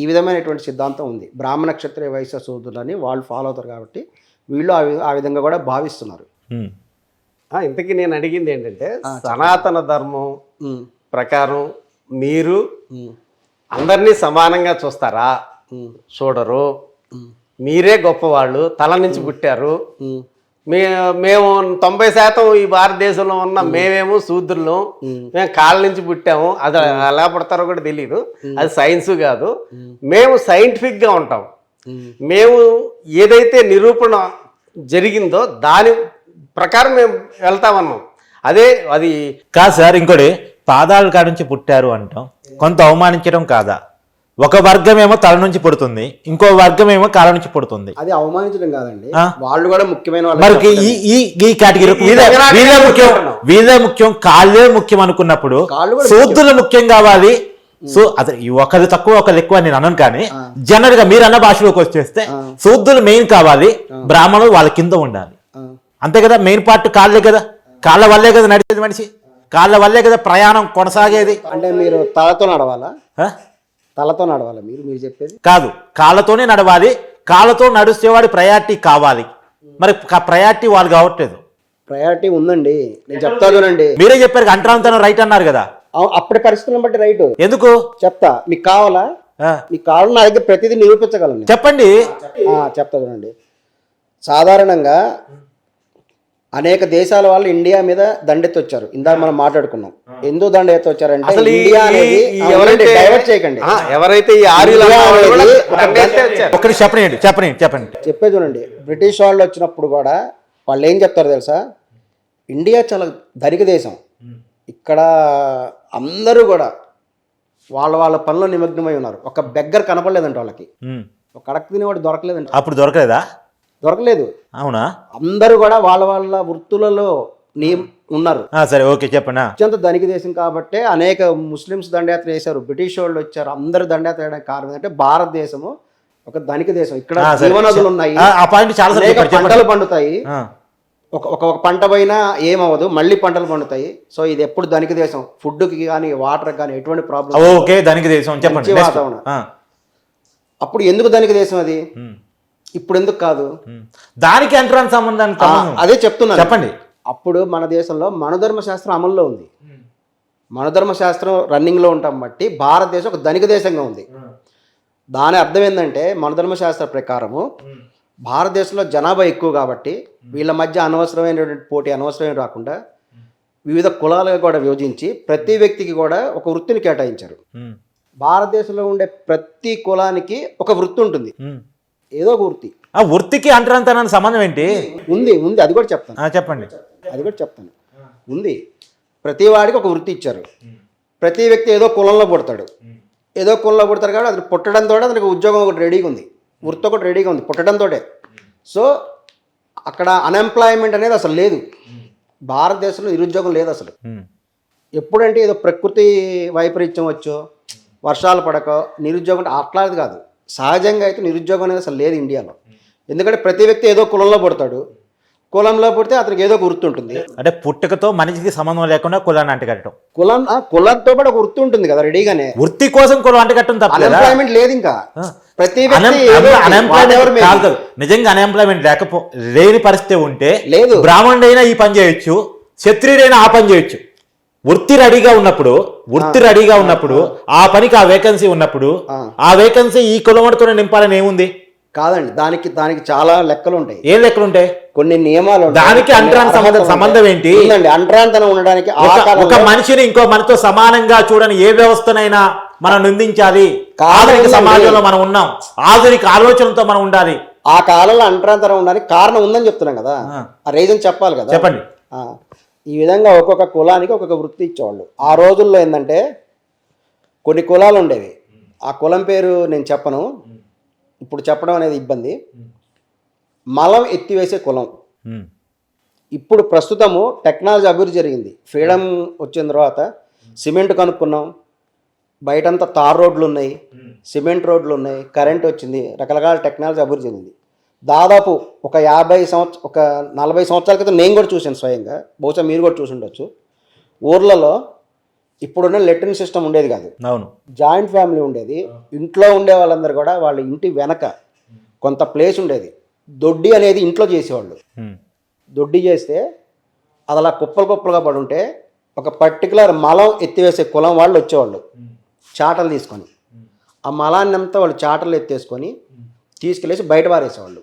ఈ విధమైనటువంటి సిద్ధాంతం ఉంది. బ్రాహ్మణ క్షత్రియ వైశ్య శూద్రులని వాళ్ళు ఫాలో అవుతారు కాబట్టి వీళ్ళు ఆ విధంగా కూడా భావిస్తున్నారు. ఇంతకీ నేను అడిగింది ఏంటంటే, సనాతన ధర్మం ప్రకారం మీరు అందరినీ సమానంగా చూస్తారా? చూడరు. మీరే గొప్పవాళ్ళు, తల నుంచి పుట్టారు. మేము 90% ఈ భారతదేశంలో ఉన్న మేమేమో శూద్రులు, మేము కాళ్ళ నుంచి పుట్టాము. అది ఎలా పుడతారో కూడా తెలియదు, అది సైన్స్ కాదు. మేము సైంటిఫిక్గా ఉంటాం. మేము ఏదైతే నిరూపణ జరిగిందో దాని ప్రకారం మేము వెళ్తామన్నాం. అది కాదు సార్. ఇంకోటి, పాదాల కాడ నుంచి పుట్టారు అంటాం, కొంత అవమానించడం కాదా? ఒక వర్గం ఏమో తల నుంచి పుడుతుంది, ఇంకో వర్గం ఏమో కాళ్ళ నుంచి పుడుతుంది. అది అవమానించడం కాదండి, వాళ్ళు కూడా ముఖ్యమైన మరి ఈ కేటగిరీ వీళ్ళే ముఖ్యం, కాళ్ళే ముఖ్యం అనుకున్నప్పుడు శూద్రులు ముఖ్యం కావాలి. సో అదే ఒకరు తక్కువ ఒకరు ఎక్కువ నేను అన్నాను. కానీ జనరల్ గా మీరు అన్న భాషలోకి వచ్చేస్తే శూద్రులు మెయిన్ కావాలి, బ్రాహ్మణులు వాళ్ళ కింద ఉండాలి. అంతే కదా, మెయిన్ పార్ట్ కాళ్ళే కదా, కాళ్ళ వల్లే కదా నడిచేది మనిషి, కాళ్ళ వల్లే కదా ప్రయాణం కొనసాగేది. అంటే మీరు తలతో నడవాలా? తలతో నడవాలా మీరు చెప్పేది? కాదు, కాళ్ళతోనే నడవాలి. కాళ్ళతో నడుస్తేవాడి ప్రయారిటీ కావాలి. మరి ప్రయారిటీ వాళ్ళు కావట్లేదు. ప్రయారిటీ ఉందండి, నేను చెప్తా చూడండి. మీరే చెప్పారు అంటరాంతనం రైట్ అన్నారు కదా. అప్పటి పరిస్థితులను బట్టి రైట్. ఎందుకు చెప్తా, మీకు కావాలా? మీకు కావాలి, నా దగ్గర ప్రతిదీ నిరూపించగలను. చెప్పండి. చెప్తా చూడండి. సాధారణంగా అనేక దేశాల వాళ్ళు ఇండియా మీద దండెత్తి వచ్చారు. ఇందాక మనం మాట్లాడుకున్నాం. ఎందుకు దండెత్తి వచ్చారంటే అసలు ఇండియా అనేది ఎవరైతే డైవర్ట్ చేయకండి. ఎవరైతే ఈ ఆర్యులు ఇండియా అనేది ఒకటి చెప్పండి. చెప్పే చూడండి, బ్రిటిష్ వాళ్ళు వచ్చినప్పుడు కూడా వాళ్ళు ఏం చెప్తారు తెలుసా, ఇండియా చాలా ధనిక దేశం, ఇక్కడ అందరూ కూడా వాళ్ళ పనిలో నిమగ్నమై ఉన్నారు. ఒక బెగ్గర కనపడలేదంట వాళ్ళకి, ఒక కడక తినేవాడు దొరకలేదంట. అప్పుడు దొరకలేదా? దొరకలేదు. అవునా? అందరూ కూడా వాళ్ళ వృత్తులలో ఉన్నారు. సరే, ఓకే, చెప్పండి. అత్యంత ధనిక దేశం కాబట్టి అనేక ముస్లిమ్స్ దండయాత్ర చేశారు, బ్రిటిష్ వాళ్ళు వచ్చారు, అందరూ దండయాత్ర చేయడానికి కారణం ఏంటంటే భారతదేశము ఒక ధనిక దేశం, ఇక్కడ జీవనదులు ఉన్నాయి, పంటలు పండుతాయి. ఒక పంట పైన ఏమవ్వదు, మళ్ళీ పంటలు పండుతాయి. సో ఇది ఎప్పుడు ధనిక దేశం, ఫుడ్కి కానీ వాటర్ కానీ ఎటువంటి ప్రాబ్లం. ఓకే, ధనిక దేశం, చెప్పండి. వాతావరణం. అప్పుడు ఎందుకు ధనిక దేశం అది, ఇప్పుడు ఎందుకు కాదు? దానికి ఎంట్రన్స్ సంబంధం అదే చెప్తున్నా, చెప్పండి. అప్పుడు మన దేశంలో మనుధర్మ శాస్త్రం అమల్లో ఉంది. మనుధర్మ శాస్త్రం రన్నింగ్లో ఉంటాం బట్టి భారతదేశం ఒక ధనిక దేశంగా ఉంది. దాని అర్థం ఏంటంటే మనుధర్మ శాస్త్ర ప్రకారము భారతదేశంలో జనాభా ఎక్కువ కాబట్టి వీళ్ళ మధ్య అనవసరమైనటువంటి పోటీ అనవసరమైన రాకుండా వివిధ కులాలుగా కూడా విభజించి ప్రతి వ్యక్తికి కూడా ఒక వృత్తిని కేటాయించారు. భారతదేశంలో ఉండే ప్రతి కులానికి ఒక వృత్తి ఉంటుంది, ఏదో ఒక వృత్తి. ఆ వృత్తికి అంటరాంతరానికి సంబంధం ఏంటి? ఉంది, అది కూడా చెప్తాను. చెప్పండి. అది కూడా చెప్తాను. ఉంది, ప్రతి వాడికి ఒక వృత్తి ఇచ్చారు. ప్రతి వ్యక్తి ఏదో కులంలో పుడతాడు, కాబట్టి అతను పుట్టడంతో అతనికి ఉద్యోగం ఒకటి రెడీగా ఉంది, వృత్తి ఒకటి రెడీగా ఉంది పుట్టడంతో. సో అక్కడ అన్ఎంప్లాయ్మెంట్ అనేది అసలు లేదు. భారతదేశంలో నిరుద్యోగం లేదు అసలు. ఎప్పుడంటే ఏదో ప్రకృతి వైపరీత్యం వచ్చో వర్షాలు పడకో నిరుద్యోగం అంటే అట్లాది కాదు. సహజంగా అయితే నిరుద్యోగం అనేది అసలు లేదు ఇండియాలో. ఎందుకంటే ప్రతి వ్యక్తి ఏదో కులంలో పుడతాడు, కులంలో పుడితే అతనికి ఏదో ఒక వృత్తి ఉంటుంది. అంటే పుట్టుకతో మనిషికి సంబంధం లేకుండా కులాన్ని అంటగట్టడం, కులంతో పాటు ఒక వృత్తి ఉంటుంది కదా రెడీగానే. వృత్తి కోసం కులం అంటగట్టడం తప్ప అన్ఎంప్లాయ్మెంట్ లేదు. ఇంకా ప్రతి నిజంగా అన్ఎంప్లాయ్మెంట్ లేని పరిస్థితి ఉంటే లేదు, బ్రాహ్మణుడైనా ఈ పని చేయొచ్చు, క్షత్రియుడైనా ఆ పని చేయొచ్చు. వృత్తి రెడీగా ఉన్నప్పుడు ఆ పనికి ఆ వేకెన్సీ ఉన్నప్పుడు ఆ వేకెన్సీ ఈ కులమడితోనే నింపాలని ఏముంది? కాదండి, దానికి చాలా లెక్కలు ఉంటాయి. ఏం లెక్కలు ఉంటాయి? కొన్ని నియమాలు. దానికి అంటరాని సంబంధం ఏంటి? అంటరాంతనం ఉండడానికి ఒక మనిషిని ఇంకో మనతో సమానంగా చూడని ఏ వ్యవస్థనైనా మనం నిందించాలి. ఆధునిక సమాజంలో మనం ఉన్నాం, ఆధునిక ఆలోచనతో మనం ఉండాలి. ఆ కాలంలో అంటరాంతరం ఉండడానికి కారణం ఉందని చెప్తున్నాం కదా, ఆ రీజన్ చెప్పాలి కదా. చెప్పండి. ఈ విధంగా ఒక్కొక్క కులానికి ఒక్కొక్క వృత్తి ఇచ్చేవాళ్ళు. ఆ రోజుల్లో ఏంటంటే కొన్ని కులాలు ఉండేవి, ఆ కులం పేరు నేను చెప్పను, ఇప్పుడు చెప్పడం అనేది ఇబ్బంది. మలం ఎత్తివేసే కులం. ఇప్పుడు ప్రస్తుతము టెక్నాలజీ అభివృద్ధి జరిగింది, ఫ్రీడమ్ వచ్చిన తర్వాత సిమెంట్ కనుక్కున్నాం, బయటంతా తార్ రోడ్లు ఉన్నాయి, సిమెంట్ రోడ్లు ఉన్నాయి, కరెంట్ వచ్చింది, రకరకాల టెక్నాలజీ అభివృద్ధి చెందింది. దాదాపు ఒక 40 సంవత్సరాల క్రితం నేను కూడా చూశాను స్వయంగా, బహుశా మీరు కూడా చూసి ఉండొచ్చు. ఊర్లలో ఇప్పుడున్న లెట్రిన్ సిస్టమ్ ఉండేది కాదు, అవును, జాయింట్ ఫ్యామిలీ ఉండేది. ఇంట్లో ఉండే వాళ్ళందరూ కూడా వాళ్ళ ఇంటి వెనక కొంత ప్లేస్ ఉండేది, దొడ్డి అనేది ఇంట్లో చేసేవాళ్ళు. దొడ్డి చేస్తే అది అలా కుప్పలుగా పడి ఉంటే ఒక పర్టికులర్ మలం ఎత్తివేసే కులం వాళ్ళు వచ్చేవాళ్ళు చాటలు తీసుకొని. ఆ మలాన్ని అంతా వాళ్ళు చాటలు ఎత్తేసుకొని తీసుకెళ్ళేసి బయట పారేసేవాళ్ళు.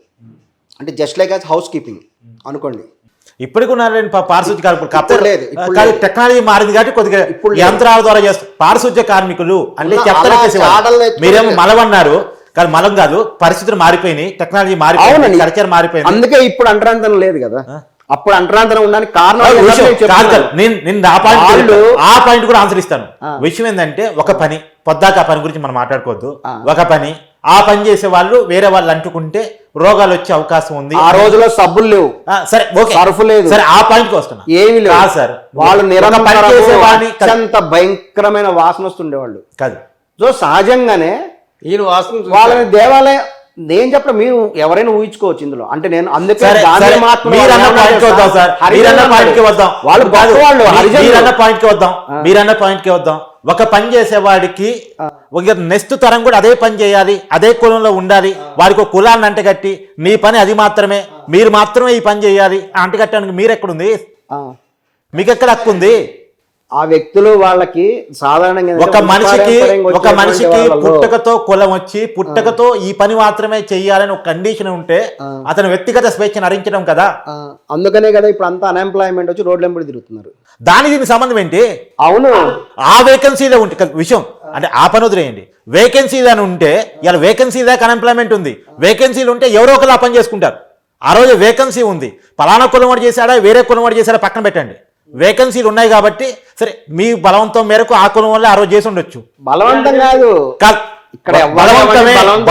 అంటే just like as house keeping అనుకోండి. ఇప్పటికి ఉన్నారండి పారిశుద్ధ్య కార్మికులు. లేదు, టెక్నాలజీ మారింది కాబట్టి కొద్దిగా యంత్రాల ద్వారా చేస్తారు పారిశుద్ధ్య కార్మికులు. అంటే మీరేమో మలం అన్నారు, కానీ మలం కాదు, పరిస్థితులు మారిపోయినాయి, టెక్నాలజీ మారిపోయింది, కల్చర్ మారిపోయింది. అందుకే ఇప్పుడు అంటరాంతరం లేదు కదా. అప్పుడు అంటరాంతరం ఉండడానికి కారణం నేను ఆ పాయింట్ కూడా ఆన్సర్ ఇస్తాను. విషయం ఏంటంటే ఒక పని పొద్దాక ఆ పని గురించి మనం మాట్లాడుకోవద్దు. ఒక పని ఆ పని చేసే వాళ్ళు వేరే వాళ్ళు అంటుకుంటే రోగాలు వచ్చే అవకాశం ఉంది. ఆ రోజులో సబ్బులు లేవు, సరే ఓకే, సర్ఫ్ లేదు, సరే ఆ పాయింట్ కి వస్తున్నా. ఏమి లేదు సార్, వాళ్ళు అత్యంత భయంకరమైన వాసన వస్తుండేవాళ్ళు కాదు. సో సహజంగానే వాళ్ళని దేవాలయం నేను చెప్పడం మీరు ఎవరైనా ఊహించుకోవచ్చు ఇందులో. అంటే నేను అందుకే మీరన్న పాయింట్ కి వద్దాం. ఒక పని చేసేవాడికి ఒక నెక్స్ట్ తరం కూడా అదే పని చేయాలి, అదే కులంలో ఉండాలి. వాడికి ఒక కులాన్ని అంటగట్టి నీ పని అది మాత్రమే, మీరు మాత్రమే ఈ పని చేయాలి అంటగట్టడానికి మీరెక్కడుంది? మీకు ఎక్కడ హక్కు ఉంది? ఆ వ్యక్తులు వాళ్ళకి సాధారణంగా ఒక మనిషికి వచ్చేటువంటి వాళ్ళలో పుట్టకతో కులం వచ్చి పుట్టకతో ఈ పని మాత్రమే చెయ్యాలని ఒక కండిషన్ ఉంటే అతను వ్యక్తిగత స్వేచ్ఛను హరించడం కదా. అందుకనే కదా ఇప్పుడు అంతా అన్ఎంప్లాయ్మెంట్ వచ్చి రోడ్ల వెంబడి తిరుగుతున్నారు. దీనికి సంబంధం ఏంటి? అవును, ఆ వేకెన్సీలో ఉంటే విషయం అంటే ఆ పని వదిలేయండి. వేకెన్సీ అని ఉంటే ఇలా వేకెన్సీ దాకా అన్ఎంప్లాయ్మెంట్ ఉంది. వేకెన్సీలు ఉంటే ఎవరో ఒకరు ఆ పని చేసుకుంటారు. ఆ రోజు వేకెన్సీ ఉంది, పలానా కులం వాడు చేశాడా వేరే కులం వాడు చేశాడా పక్కన పెట్టండి. వేకెన్సీలు ఉన్నాయి కాబట్టి సరే మీ బలవంతం మేరకు ఆ కులం వల్ల ఆ రోజు చేసి ఉండొచ్చు. బలవంతం కాదు, ఇక్కడ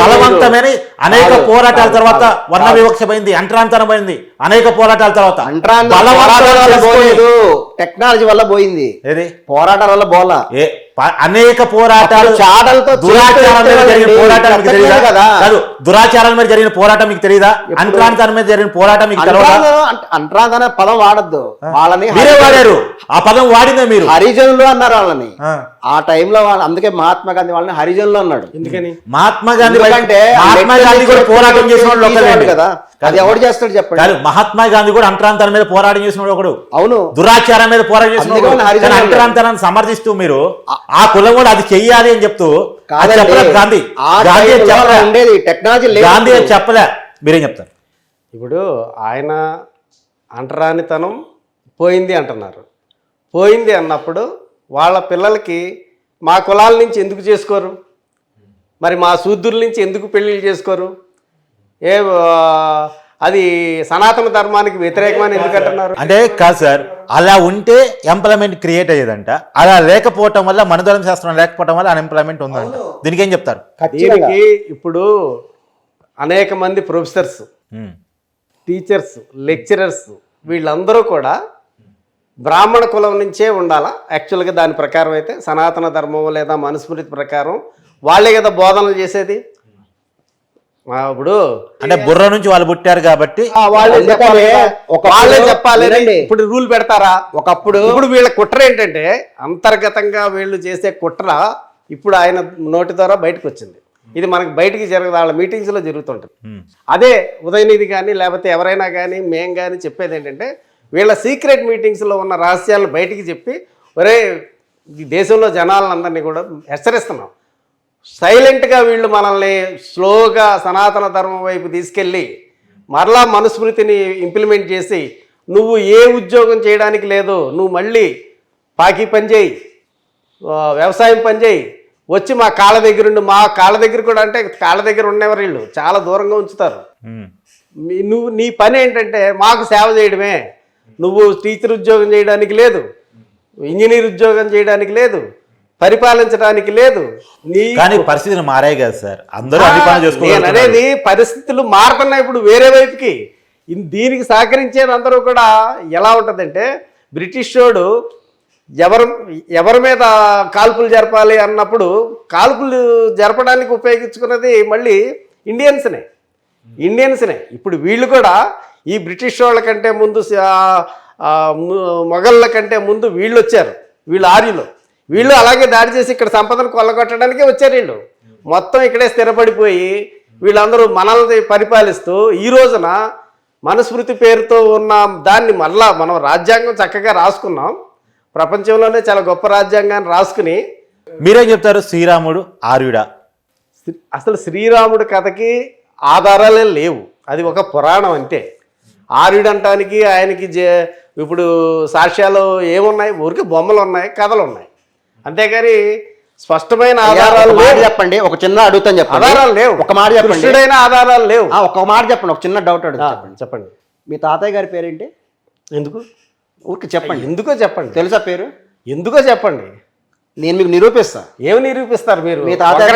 బలవంతమైన అనేక పోరాటాల తర్వాత వర్ణ వివక్ష పోయింది, అంటరాంతరం పోయింది, అనేక పోరాటాల తర్వాత టెక్నాలజీ వల్ల పోయింది, పోరాటాల వల్ల పోలా. అనేక పోరాటాలు చాడలతో దురాచారాల మీద జరిగిన పోరాటం మీకు తెలియదా? కాదు, దురాచారాల మీద జరిగిన పోరాటం మీకు తెలియదా? అంటరాంతరం మీద జరిగిన పోరాటం మీకు తెలియదా? అంటరాంతరం పదం వాడద్దు, వాళ్ళని మీరే వాడారు. ఆ పదం వాడిందే మీరు. హరిజనులు అన్నారు వాళ్ళని ఆ టైంలో. వాళ్ళు అందుకే మహాత్మా గాంధీ వాళ్ళని హరిజనులు అన్నాడు. ఎందుకని? మహాత్మా గాంధీ కూడా పోరాటం చేసిన వాళ్ళు కదా, అది ఎవడు చేస్తాడు చెప్పండి? మహాత్మా గాంధీ కూడా అంటరాంతరం మీద పోరాటం చేసిన ఒకడు. అవును, దురాచారం మీద పోరాటం చేసిన అంటరాంతరాన్ని సమర్థిస్తూ మీరు ఆ కులం కూడా అది చెయ్యాలి అని చెప్తూ గాంధీ ఉండేది టెక్నాలజీ గాంధీ అని చెప్పలే. మీరేం చెప్తారు? ఇప్పుడు ఆయన అంటరానితనం పోయింది అంటున్నారు. పోయింది అన్నప్పుడు వాళ్ళ పిల్లలకి మా కులాల నుంచి ఎందుకు చేసుకోరు? మరి మా శూద్రుల నుంచి ఎందుకు పెళ్ళిళ్ళు చేసుకోరు? అది సనాతన ధర్మానికి వ్యతిరేకమని ఎందుకు అంటున్నారు? అంటే కాదు సార్, అలా ఉంటే ఎంప్లాయ్మెంట్ క్రియేట్ అయ్యేదంట. అలా లేకపోవటం వల్ల మనధర్మ శాస్త్రం లేకపోవటం వల్ల అన్ఎంప్లాయ్మెంట్ ఉందంట. దీనికి ఏం చెప్తారు? దీనికి ఇప్పుడు అనేక మంది ప్రొఫెసర్స్, టీచర్స్, లెక్చరర్స్ వీళ్ళందరూ కూడా బ్రాహ్మణ కులం నుంచే ఉండాలా. యాక్చువల్గా దాని ప్రకారం అయితే సనాతన ధర్మం లేదా మనుస్మృతి ప్రకారం వాళ్ళే కదా బోధనలు చేసేది. ఇప్పుడు అంటే బుర్ర నుంచి వాళ్ళు పుట్టారు కాబట్టి వాళ్ళే చెప్పాలి. ఇప్పుడు రూల్ పెడతారా? ఇప్పుడు వీళ్ళ కుట్ర ఏంటంటే అంతర్గతంగా వీళ్ళు చేసే కుట్ర ఇప్పుడు ఆయన నోటి ద్వారా బయటకు వచ్చింది. ఇది మనకి బయటికి జరగదు, వాళ్ళ మీటింగ్స్లో జరుగుతుంటుంది. అదే ఉదయనిధి కానీ లేకపోతే ఎవరైనా కానీ మేం కానీ చెప్పేది ఏంటంటే వీళ్ళ సీక్రెట్ మీటింగ్స్లో ఉన్న రహస్యాలను బయటికి చెప్పి ఒరే ఈ దేశంలో జనాలందరినీ కూడా హెచ్చరిస్తున్నాం. సైలెంట్గా వీళ్ళు మనల్ని స్లోగా సనాతన ధర్మం వైపు తీసుకెళ్ళి మరలా మనుస్మృతిని ఇంప్లిమెంట్ చేసి నువ్వు ఏ ఉద్యోగం చేయడానికి లేదు, నువ్వు మళ్ళీ పాకి పని చేయి, వ్యవసాయం పని చేయి, వచ్చి మా కాళ్ళ దగ్గరుండి, మా కాళ్ళ దగ్గర కూడా అంటే కాళ్ళ దగ్గర ఉండేవారు వీళ్ళు చాలా దూరంగా ఉంచుతారు. నువ్వు నీ పని ఏంటంటే మాకు సేవ చేయడమే, నువ్వు టీచర్ ఉద్యోగం చేయడానికి లేదు, ఇంజనీర్ ఉద్యోగం చేయడానికి లేదు, పరిపాలించడానికి లేదు. కానీ పరిస్థితులు మారాయి కదా సార్, అందరూ నేను అనేది పరిస్థితులు మారుతున్నాయి ఇప్పుడు వేరే వైపుకి. దీనికి సహకరించేది అందరూ కూడా ఎలా ఉంటుందంటే బ్రిటిష్ వాడు ఎవరి మీద కాల్పులు జరపాలి అన్నప్పుడు కాల్పులు జరపడానికి ఉపయోగించుకున్నది మళ్ళీ ఇండియన్స్నే. ఇప్పుడు వీళ్ళు కూడా ఈ బ్రిటిష్ వాళ్ళ కంటే ముందు మొఘళ్ళ కంటే ముందు వీళ్ళు వచ్చారు. వీళ్ళు ఆర్యులు, వీళ్ళు అలాగే దాడి చేసి ఇక్కడ సంపదను కొల్లగొట్టడానికే వచ్చారు. వీళ్ళు మొత్తం ఇక్కడే స్థిరపడిపోయి వీళ్ళందరూ మనల్ని పరిపాలిస్తూ ఈ రోజున మనుస్మృతి పేరుతో ఉన్న దాన్ని మళ్ళా మనం రాజ్యాంగం చక్కగా రాసుకున్నాం. ప్రపంచంలోనే చాలా గొప్ప రాజ్యాంగాన్ని రాసుకుని. మీరేం చెప్తారు? శ్రీరాముడు ఆర్యుడా? అసలు శ్రీరాముడి కథకి ఆధారాలే లేవు, అది ఒక పురాణం అంతే. ఆర్యుడు అంటానికి ఆయనకి ఇప్పుడు సాక్ష్యాలు ఏమున్నాయి? ఊరికి బొమ్మలు ఉన్నాయి, కథలు ఉన్నాయి, అంతేగాని స్పష్టమైన ఆధారాలు చెప్పండి. ఒక చిన్న అడుగుతాను చెప్పండి. ఆధారాలు లేవు. ఒక మాట చెప్పండి. ఆధారాలు లేవు. ఒక మాట చెప్పండి. ఒక చిన్న డౌట్ అడుగుతా. చెప్పండి. మీ తాతయ్య గారి పేరేంటి? ఎందుకు? ఊరికి చెప్పండి. ఎందుకో చెప్పండి. తెలుసా పేరు? ఎందుకో చెప్పండి. నేను మీకు నిరూపిస్తా. ఏమి నిరూపిస్తారు మీరు? మీ తాతయ్య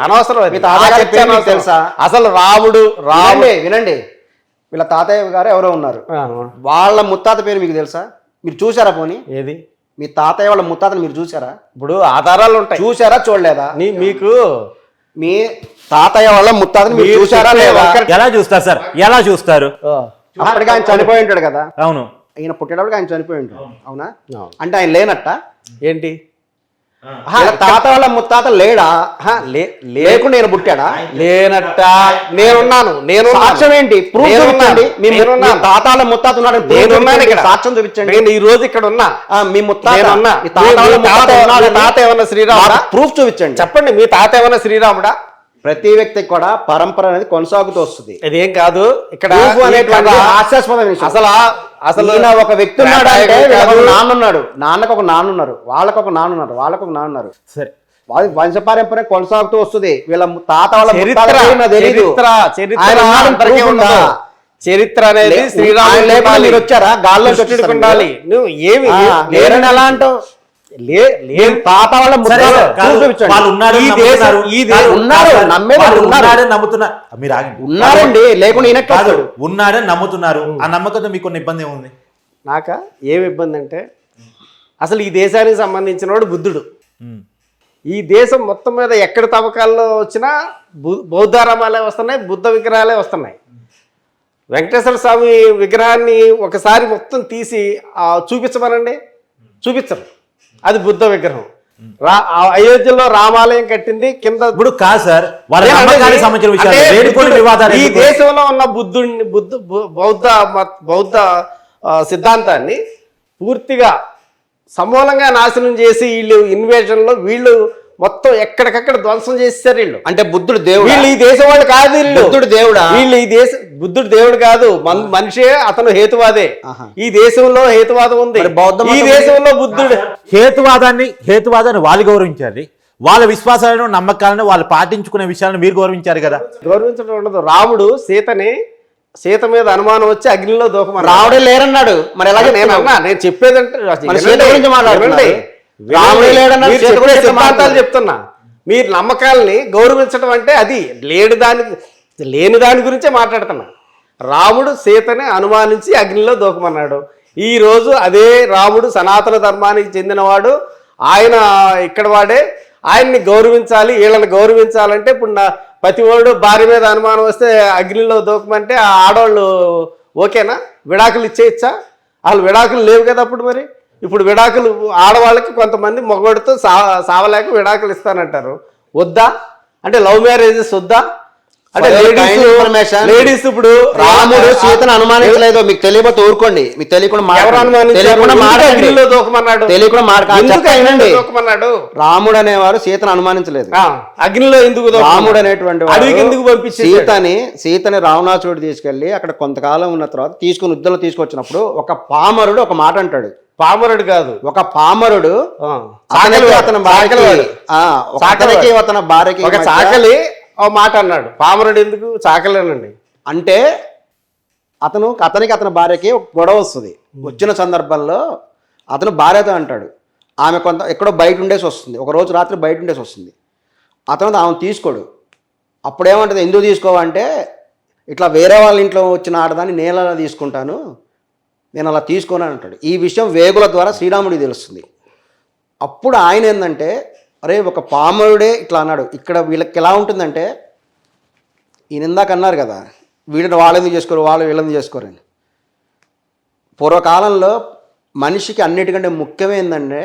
అనవసరం. మీ తాతయ్య పేరు తెలుసా? అసలు రాముడు వినండి, వీళ్ళ తాతయ్య గారు ఎవరో ఉన్నారు, వాళ్ళ ముత్తాత పేరు మీకు తెలుసా? మీరు చూసారా? పోనీ ఏది? మీ తాతయ్య వాళ్ళ ముత్తాతను మీరు చూసారా? ఇప్పుడు ఆధారాలు ఉంటాయి, చూసారా చూడలేదా? మీకు మీ తాతయ్య వాళ్ళ ముత్తాతను మీరు చూసారా లేదా? ఎలా చూస్తారు సార్? ఎలా చూస్తారు? అప్పటికి ఆయన చనిపోయి ఉంటాడు కదా. అవును, ఆయన పుట్టేటప్పుడు ఆయన చనిపోయి ఉంటాడు. అవునా? అంటే ఆయన లేనట్ట ఏంటి? వీళ్ళ తాత వాళ్ళ ముత్తాత లేడా? లేకుండా నేను పుట్టాడా? లేనట్ట నేనున్నాను. సాక్ష్యం ఏంటి? ప్రూఫ్ చూపించండి. మీ తాత వాళ్ళ ముత్తాత ఉన్నాడు, నేనున్నాను ఇక్కడ. సాక్ష్యం చూపించండి. నేను ఈ రోజు ఇక్కడ ఉన్నా. మీ ముత్తాత నేనున్నా. మీ తాత వాళ్ళ ముత్తాత ఉన్నాడు. తాత ఏమన్నా శ్రీరాముడా? ప్రూఫ్ చూపించండి. చెప్పండి, మీ తాత ఏమన్నా శ్రీరాముడా? ప్రతి వ్యక్తికి కూడా పరంపర అనేది కొనసాగుతూ వస్తుంది. ఇదేం కాదు ఇక్కడ ప్రూఫ్ అనేటువంటి హాస్యాస్పద విషయం. అసలు ఈయన ఒక వ్యక్తి ఉన్నాడు అంటే వీళ్ళకి ఒక నాన్న ఉన్నాడు, నాన్నకు ఒక నాన్న ఉన్నారు, వాళ్ళకు ఒక నాన్న ఉన్నారు, వాళ్ళకు ఒక నాన్న ఉన్నారు. సరే, వంశపారంపర్యం కొనసాగుతూ వస్తుంది. వీళ్ళ తాత వాళ్ళ చరిత్ర చరిత్ర అనేది శ్రీరాముడు మీరు వచ్చారా? గాల్లో ఉండాలి. నువ్వు ఏమి లేరని ఎలా అంటావు? తాత వాళ్ళ ఉన్నారండి, లేకుండా కాదు ఉన్నాడని నమ్ముతున్నారు. ఆ నమ్మకంతో మీకు కొన్ని ఇబ్బంది ఏముంది? నాక ఏమి ఇబ్బంది అంటే అసలు ఈ దేశానికి సంబంధించిన వాడు బుద్ధుడు. ఈ దేశం మొత్తం మీద ఎక్కడ తవ్వకాల్లో వచ్చినా బౌద్ధారామాలే వస్తున్నాయి, బుద్ధ విగ్రహాలే వస్తున్నాయి. వెంకటేశ్వర స్వామి విగ్రహాన్ని ఒకసారి మొత్తం తీసి చూపించమనండి, చూపించరు. అది బుద్ధ విగ్రహం. అయోధ్యలో రామాలయం కట్టింది కింద. ఇప్పుడు కాదు సార్, ఈ దేశంలో ఉన్న బుద్ధుడిని బౌద్ధ సిద్ధాంతాన్ని పూర్తిగా సమూలంగా నాశనం చేసి వీళ్ళు ఇన్వేషన్లో వీళ్ళు మొత్తం ఎక్కడికక్కడ ధ్వంసం చేస్తారు వీళ్ళు. అంటే బుద్ధుడు దేవుడు, వీళ్ళు ఈ దేశం వాళ్ళు కాదు. బుద్ధుడు దేవుడా? వీళ్ళు ఈ దేశం బుద్ధుడు దేవుడు కాదు, మనిషే. అతను హేతువాదే. ఈ దేశంలో హేతువాదం ఉంది, ఈ దేశంలో బుద్ధుడు. హేతువాదాన్ని వాళ్ళు గౌరవించాలి, వాళ్ళ విశ్వాసాలను నమ్మకాలను వాళ్ళు పాటించుకునే విషయాలను మీరు గౌరవించారు కదా. గౌరవించడం ఉండదు. రాముడు సీత మీద అనుమానం వచ్చి అగ్నిలో దూకమని. రాముడే లేరన్నాడు, మరి ఎలాగే నేను చెప్పేదంటే సిద్ధాంతాలు చెప్తున్నా. మీరు నమ్మకాలని గౌరవించడం అంటే అది లేని దాని గురించే మాట్లాడుతున్నా. రాముడు సీతని అనుమానించి అగ్నిలో దూకమన్నాడు. ఈ రోజు అదే రాముడు సనాతన ధర్మానికి చెందినవాడు, ఆయన ఇక్కడ వాడే. ఆయన్ని గౌరవించాలి, వీళ్ళని గౌరవించాలంటే ఇప్పుడు ప్రతివాడు భార్య మీద అనుమానం వస్తే అగ్నిలో దూకమంటే ఆ ఆడవాళ్ళు ఓకేనా? విడాకులు ఇచ్చేయచ్చా? వాళ్ళు విడాకులు లేవు కదా అప్పుడు. మరి ఇప్పుడు విడాకులు ఆడవాళ్ళకి కొంతమంది మగవాడితో సావలేక విడాకులు ఇస్తానంటారు. వద్దా అంటే లవ్ మ్యారేజెస్ వద్దా అంటే లేడీస్ ఇప్పుడు రాముడు సీతను అనుమానించలేదు, మీకు తెలియకపోతే ఊరుకోండి. మీకు తెలియకుండా రాముడు అనేవారు సీతను అనుమానించలేదు. అగ్నిలో ఎందుకు? రాముడు అనేటువంటి అడవికి ఎందుకు పంపించి సీతని రావణాసురుడు తీసుకెళ్లి అక్కడ కొంతకాలం ఉన్న తర్వాత తీసుకుని యుద్ధంలో తీసుకొచ్చినప్పుడు ఒక పామరుడు ఒక మాట అంటాడు. పామరుడు కాదు, ఒక పామరుడు అతని భార్యకి ఒక చాకలి మాట అన్నాడు. పామరుడు ఎందుకు? చాకలేనండి అంటే అతనికి అతని భార్యకి ఒక గొడవ వస్తుంది. వచ్చిన సందర్భంలో అతను భార్యతో అంటాడు, ఆమె ఎక్కడో బయట ఉండేసి వస్తుంది, ఒక రోజు రాత్రి బయట ఉండేసి వస్తుంది. అతను ఆమె తీసుకోడు. అప్పుడేమంటుంది, ఎందుకు తీసుకోవంటే ఇట్లా వేరే వాళ్ళ ఇంట్లో వచ్చిన ఆడదాన్ని నేను అలా తీసుకుంటాను, నేను అలా తీసుకోను అంటాడు. ఈ విషయం వేగుల ద్వారా శ్రీరాముడికి తెలుస్తుంది. అప్పుడు ఆయన ఏంటంటే, అరే ఒక పామరుడే ఇట్లా అన్నాడు. ఇక్కడ వీళ్ళకి ఎలా ఉంటుందంటే, ఈయన ఇందాక అన్నారు కదా వీళ్ళని వాళ్ళెందుకు చేసుకోరు, వాళ్ళు వీళ్ళని చేసుకోరని. పూర్వకాలంలో మనిషికి అన్నిటికంటే ముఖ్యమైందంటే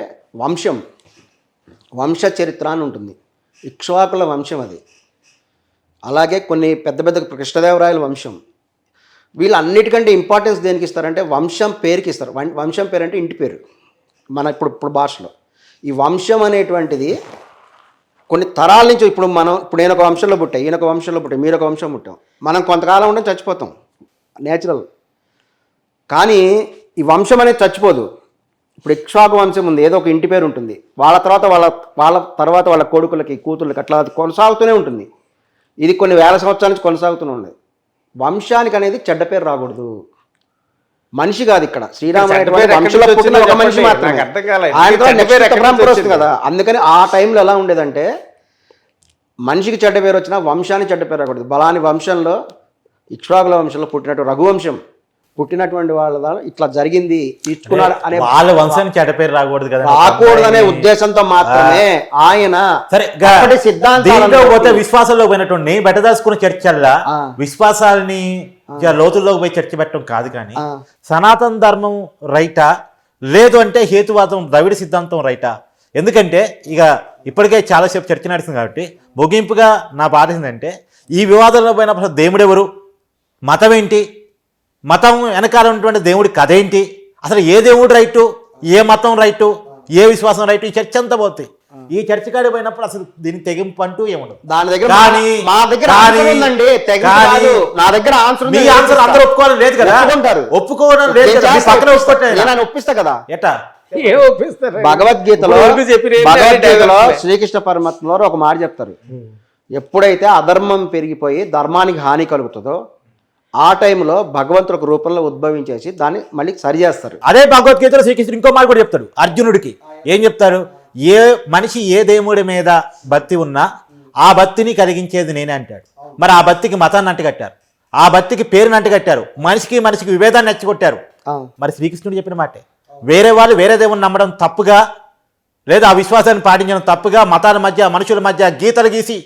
వంశ చరిత్ర అని ఉంటుంది. ఇక్ష్వాకుల వంశం అది. అలాగే కొన్ని పెద్ద పెద్ద కృష్ణదేవరాయల వంశం. వీళ్ళు అన్నిటికంటే ఇంపార్టెన్స్ దేనికి ఇస్తారంటే వంశం పేరుకి ఇస్తారు. వంశం పేరు అంటే ఇంటి పేరు మన ఇప్పుడు భాషలో. ఈ వంశం అనేటువంటిది కొన్ని తరాల నుంచి ఇప్పుడు నేను ఒక వంశంలో పుట్టా, ఈయన ఒక వంశంలో పుట్టా, మీరు ఒక వంశం పుట్టాం. మనం కొంతకాలం ఉంటే చచ్చిపోతాం, నేచురల్. కానీ ఈ వంశం అనేది చచ్చిపోదు. ఇప్పుడు ఇక్ష్వాకు వంశం ఉంది, ఏదో ఒక ఇంటి పేరు ఉంటుంది. వాళ్ళ తర్వాత వాళ్ళ కొడుకులకి కూతుళ్ళకి అట్లా కొనసాగుతూనే ఉంటుంది. ఇది కొన్ని వేల సంవత్సరాల నుంచి కొనసాగుతూనే ఉండేది. వంశానికి అనేది చెడ్డ పేరు రాకూడదు. మనిషి కాదు ఇక్కడ. శ్రీరాముడు ఒక మనిషి మాత్రమే, కదా. అందుకని ఆ టైంలో ఎలా ఉండేదంటే మనిషికి చెడ్డ పేరు వచ్చినా వంశానికి చెడ్డ పేరు రాకూడదు. బలాని వంశంలో ఇక్ష్వాకుల వంశంలో పుట్టినట్టు రఘువంశం పుట్టినటువంటి వాళ్ళ ఇట్లా జరిగింది తీసుకున్నాడు అనే వాళ్ళ వంశానికి చెడ్డ పేరు రాకూడదు కదా, రాకూడదు అనే ఉద్దేశంతో మాత్రమే ఆయన సిద్ధాంతంలో పోతే విశ్వాసంలో పోయినటువంటి బెట్టదాసుకున్న చర్చల్లా విశ్వాసాలని లోతుల్లోకి పోయి చర్చ పెట్టడం కాదు. కానీ సనాతన ధర్మం రైటా లేదు అంటే హేతువాదం ద్రవిడ సిద్ధాంతం రైటా, ఎందుకంటే ఇక ఇప్పటికే చాలాసేపు చర్చ నడుస్తుంది కాబట్టి ముగింపుగా నా బాధ ఏంటంటే ఈ వివాదంలో పోయినప్పుడు దేవుడెవరు, మతం ఏంటి, మతం వెనకాల ఉన్నటువంటి దేవుడి కథ ఏంటి, అసలు ఏ దేవుడు రైటు, ఏ మతం రైటు, ఏ విశ్వాసం రైటు, ఈ చర్చ అంతా పోతుంది. ఈ చర్చ కాడి పోయినప్పుడు అసలు దీని తెగింపు అంటూ ఏముండదు. దాని దగ్గర కానీ మా దగ్గర ఆన్సర్ ఉందండి, తెగింపు కాదు. నా దగ్గర ఆన్సర్ ఉంది. మీ ఆన్సర్ అందరూ ఒప్పుకోవడం లేదు కదా, ఒప్పుకోవడం లేదు కదా, మీ పక్కన ఒప్పుకోవట్లేదు. నేను ఒప్పిస్తా కదా. ఎట్టా భగవద్గీతలో శ్రీకృష్ణ పరమాత్మలో ఒక మాట చెప్తారు, ఎప్పుడైతే అధర్మం పెరిగిపోయి ధర్మానికి హాని కలుగుతుందో ఆ టైంలో భగవంతుడు ఒక రూపంలో ఉద్భవించేసి దాన్ని మళ్ళీ సరి చేస్తారు. అదే భగవద్గీతలో శ్రీకృష్ణుడు ఇంకో మాట కూడా చెప్తాడు అర్జునుడికి. ఏం చెప్తారు? ఏ మనిషి ఏ దేవుడి మీద భక్తి ఉన్నా ఆ భక్తిని కలిగించేది నేనే అంటాడు. మరి ఆ భక్తికి మతాన్ని అంటగట్టారు, ఆ భక్తికి పేరుని అంటగట్టారు, మనిషికి విభేదాన్ని నచ్చగొట్టారు. మరి శ్రీకృష్ణుడు చెప్పిన మాటే, వేరే వాళ్ళు వేరే దేవుని నమ్మడం తప్పుగా, లేదా ఆ విశ్వాసాన్ని పాటించడం తప్పుగా, మతాల మధ్య మనుషుల మధ్య గీతలు గీసి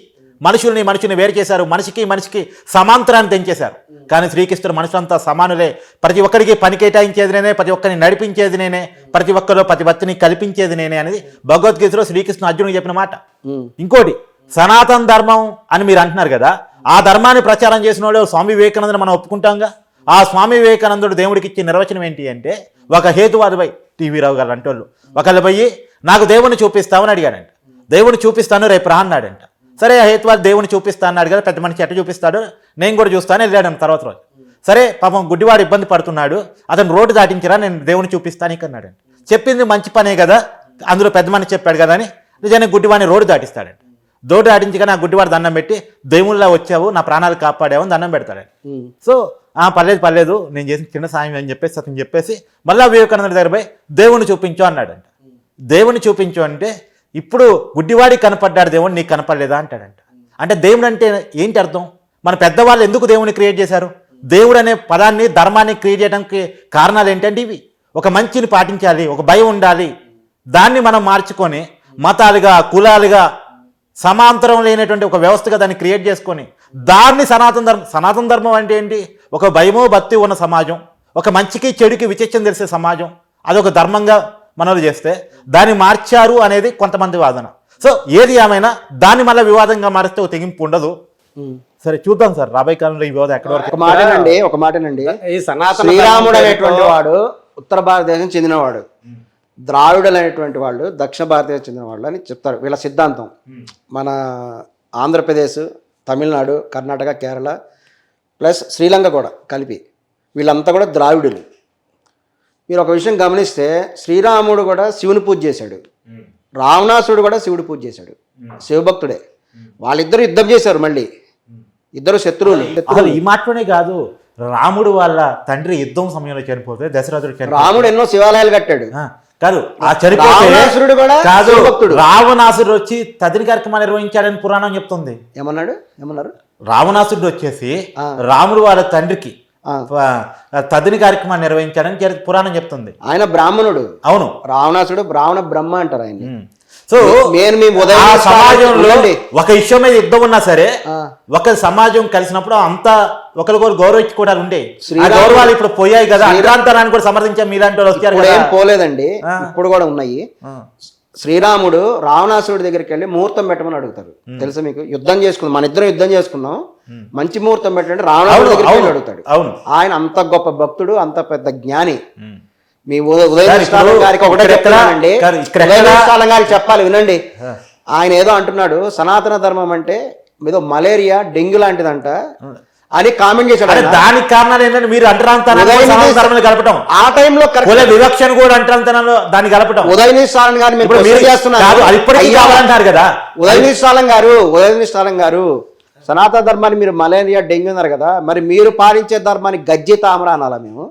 మనుషుల్ని వేరు చేశారు, మనిషికి సమాంతరాన్ని తెంచేశారు. కానీ శ్రీకృష్ణుడు మనుషులంతా సమానులే, ప్రతి ఒక్కరికి పని కేటాయించేది నేనే, ప్రతి ఒక్కరిని నడిపించేది నేనే, ప్రతి ఒక్కరిలో ప్రతి భక్తిని కల్పించేది నేనే అనేది భగవద్గీతలో శ్రీకృష్ణుడు అర్జునుడు చెప్పిన మాట. ఇంకోటి సనాతన ధర్మం అని మీరు అంటున్నారు కదా, ఆ ధర్మాన్ని ప్రచారం చేసిన వాళ్ళు స్వామి వివేకానందుని మనం ఒప్పుకుంటాంగా. ఆ స్వామి వివేకానందుడు దేవుడికి ఇచ్చిన నిర్వచనం ఏంటి అంటే, ఒక హేతువాదిపై టీవీ రావు గారు అంటోళ్ళు ఒకళ్ళు పోయి నాకు దేవుడిని చూపిస్తామని అడిగాడంట. దేవుడిని చూపిస్తాను రేపు రా అన్నాడంట. సరే ఆ హేతువాది దేవుడిని చూపిస్తా అన్నాడు కదా, పెద్ద మనిషి ఎట్ట చూపిస్తాడు, నేను కూడా చూస్తాను వెళ్ళాడు తర్వాత రోజు. సరే పాపం గుడ్డివాడు ఇబ్బంది పడుతున్నాడు, అతను రోడ్డు దాటించరా నేను దేవుని చూపిస్తాను అన్నాడంట. చెప్పింది మంచి పనే కదా, అందులో పెద్ద మనిషి చెప్పాడు కదా అని నిజానికి గుడ్డివాడిని రోడ్డు దాటిస్తాడంట. రోడ్డు దాటించగానే ఆ గుడ్డివాడు దండం పెట్టి దేవుళ్ళ వచ్చావు, నా ప్రాణాలు కాపాడావు అని దండం పెడతాడంట. సో పర్లేదు నేను చేసిన చిన్న సాయం అని చెప్పేసి అతను చెప్పేసి మళ్ళా వివేకానంద దగ్గర పోయి దేవుని చూపించు అన్నాడంట. దేవుని చూపించు అంటే ఇప్పుడు గుడ్డివాడి కనపడ్డాడు, దేవుడు నీకు కనపడలేదా అంటాడంట. అంటే దేవుడు అంటే ఏంటి అర్థం? మన పెద్దవాళ్ళు ఎందుకు దేవుని క్రియేట్ చేశారు? దేవుడు అనే పదాన్ని ధర్మాన్ని క్రియేట్ చేయడానికి కారణాలు ఏంటంటే ఇవి. ఒక మంచిని పాటించాలి, ఒక భయం ఉండాలి, దాన్ని మనం మార్చుకొని మతాలుగా కులాలుగా సమాంతరం లేనటువంటి ఒక వ్యవస్థగా దాన్ని క్రియేట్ చేసుకొని దాన్ని సనాతన ధర్మం అంటే ఏంటి? ఒక భయమో భక్తి ఉన్న సమాజం, ఒక మంచికి చెడుకి విచక్షణ తెలిసే సమాజం, అదొక ధర్మంగా మనలు చేస్తే దాన్ని మార్చారు అనేది కొంతమంది వాదన. సో ఏది ఏమైనా దాన్ని మళ్ళీ వివాదంగా మారిస్తే ఒక తెగింపు ఉండదు. సరే చూద్దాం సార్ రాబోయే కాలంలో ఈ వివాదం ఎక్కడ వరకు. ఒక మాటనండి శ్రీరాముడు అనేటువంటి వాడు ఉత్తర భారతదేశం చెందినవాడు, ద్రావిడులు అనేటువంటి వాళ్ళు దక్షిణ భారతదేశం చెందిన వాళ్ళు అని చెప్తారు వీళ్ళ సిద్ధాంతం. మన ఆంధ్రప్రదేశ్, తమిళనాడు, కర్ణాటక, కేరళ ప్లస్ శ్రీలంక కూడా కలిపి వీళ్ళంతా కూడా ద్రావిడులు. మీరు ఒక విషయం గమనిస్తే శ్రీరాముడు కూడా శివుని పూజ చేశాడు, రావణాసుడు కూడా శివుడి పూజ చేశాడు, శివభక్తుడే. వాళ్ళిద్దరు యుద్ధం చేశారు, మళ్ళీ ఇద్దరు శత్రువులు. అసలు ఈ మాటలోనే కాదు, రాముడు వాళ్ళ తండ్రి యుద్ధం సమయంలో చనిపోతే దశరథుడు రాముడు ఎన్నో శివాలయాలు కట్టాడు కాదు, ఆ చనిపోతే కూడా కాదు రావణాసురుడు వచ్చి తదిని కార్యక్రమాలు నిర్వహించాడని పురాణం చెప్తుంది. ఏమన్నారు రావణాసురుడు వచ్చేసి రాముడు వాళ్ళ తండ్రికి తదిని కార్యక్రమాన్ని నిర్వహించాడని పురాణం చెప్తుంది. ఆయన బ్రాహ్మణుడు. అవును, రావణాసుడు బ్రాహ్మణ బ్రహ్మ అంటారు ఆయన. సో ఆ సమాజంలో ఒక విషయం మీద యుద్ధం ఉన్నా సరే ఒక సమాజం కలిసినప్పుడు అంతా ఒకరికొకరు గౌరవించుకోవడాలు ఉండే. గౌరవాలు ఇప్పుడు పోయాయి కదా, అగ్రాంతరాన్ని కూడా సమర్థించే మీలాంటి వాళ్ళు వచ్చారు కదా. ఏం పోలేదండి, ఇప్పుడు కూడా ఉన్నాయి. శ్రీరాముడు రావణాసురుడి దగ్గరికి వెళ్ళి ముహూర్తం పెట్టమని అడుగుతారు. తెలుసా మీకు? యుద్ధం చేసుకున్నాం, మన ఇద్దరం యుద్ధం చేసుకున్నాం, మంచి ముహూర్తం పెట్టండి రావణాసురుడి దగ్గరికి వెళ్ళి అడుగుతాడు. ఆయన అంత గొప్ప భక్తుడు, అంత పెద్ద జ్ఞాని. మీ ఉదయనిష్ఠానం గారికి ఒకటే చెప్తున్నానండి, ఉదయనిష్ఠానం గారికి చెప్పాలి, వినండి. ఆయన ఏదో అంటున్నాడు, సనాతన ధర్మం అంటే ఏదో మలేరియా డెంగ్యూ లాంటిదంట అని కామెంట్ చేశాడు. దానికి కారణాలు ఏంటంటే మీరు అంటరాంతరాన్ని కలపటం, ఆ టైంలో వివక్షను కూడా అంటరాంతరంలో దాన్ని కలపటం. ఉదయనిష్ఠానం గారు మీరు చేస్తున్నారు కదా. ఉదయనిష్ఠానం గారు సనాతన ధర్మాన్ని మీరు మలేరియా డెంగ్యూ అన్నారు కదా, మరి మీరు పాలించే ధర్మాన్ని గజ్జి తామర అనాలా మేము?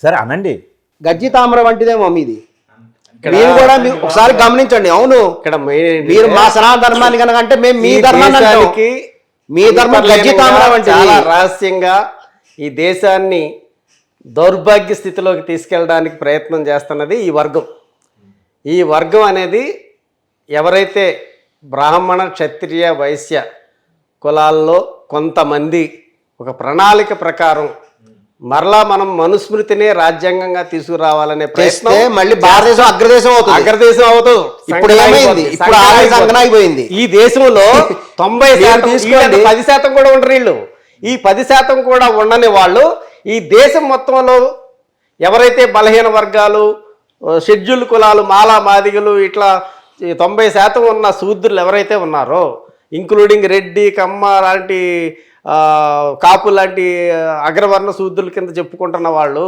సరే అనండి, గజ్జి తామర వంటిదేమో మీది. మీరు కూడా ఒకసారి గమనించండి. అవును, ఇక్కడ మీరు మా సనాతన ధర్మాన్ని కనుక అంటే మేము మీ ధర్మానికి, మీ ధర్మం గజ్జి తామర వంటి. చాలా రహస్యంగా ఈ దేశాన్ని దౌర్భాగ్య స్థితిలోకి తీసుకెళ్ళడానికి ప్రయత్నం చేస్తున్నది ఈ వర్గం. ఈ వర్గం అనేది ఎవరైతే బ్రాహ్మణ, క్షత్రియ, వైశ్య కులాల్లో కొంతమంది ఒక ప్రణాళిక ప్రకారం మరలా మనం మనుస్మృతినే రాజ్యాంగంగా తీసుకురావాలనే ప్రయత్నం చేస్తే మళ్ళీ భారతదేశం అగ్రదేశం అవుతుంది. అగ్రదేశం అవుతుంది. ఇప్పుడు ఏమైంది? ఇప్పుడు ఆలయ సంగనాగిపోయింది. ఈ దేశంలో 90% తీసుకోండి. 10% కూడా ఉండరు వీళ్ళు. ఈ 10% కూడా ఉండని వాళ్ళు ఈ దేశం మొత్తంలో ఎవరైతే బలహీన వర్గాలు, షెడ్యూల్ కులాలు, మాలా మాదిగలు ఇట్లా 90% ఉన్న శూద్రులు ఎవరైతే ఉన్నారో, ఇంక్లూడింగ్ రెడ్డి, కమ్మ లాంటి కాపు లాంటి అగ్రవర్ణ శూద్రుల కింద చెప్పుకుంటున్న వాళ్ళు,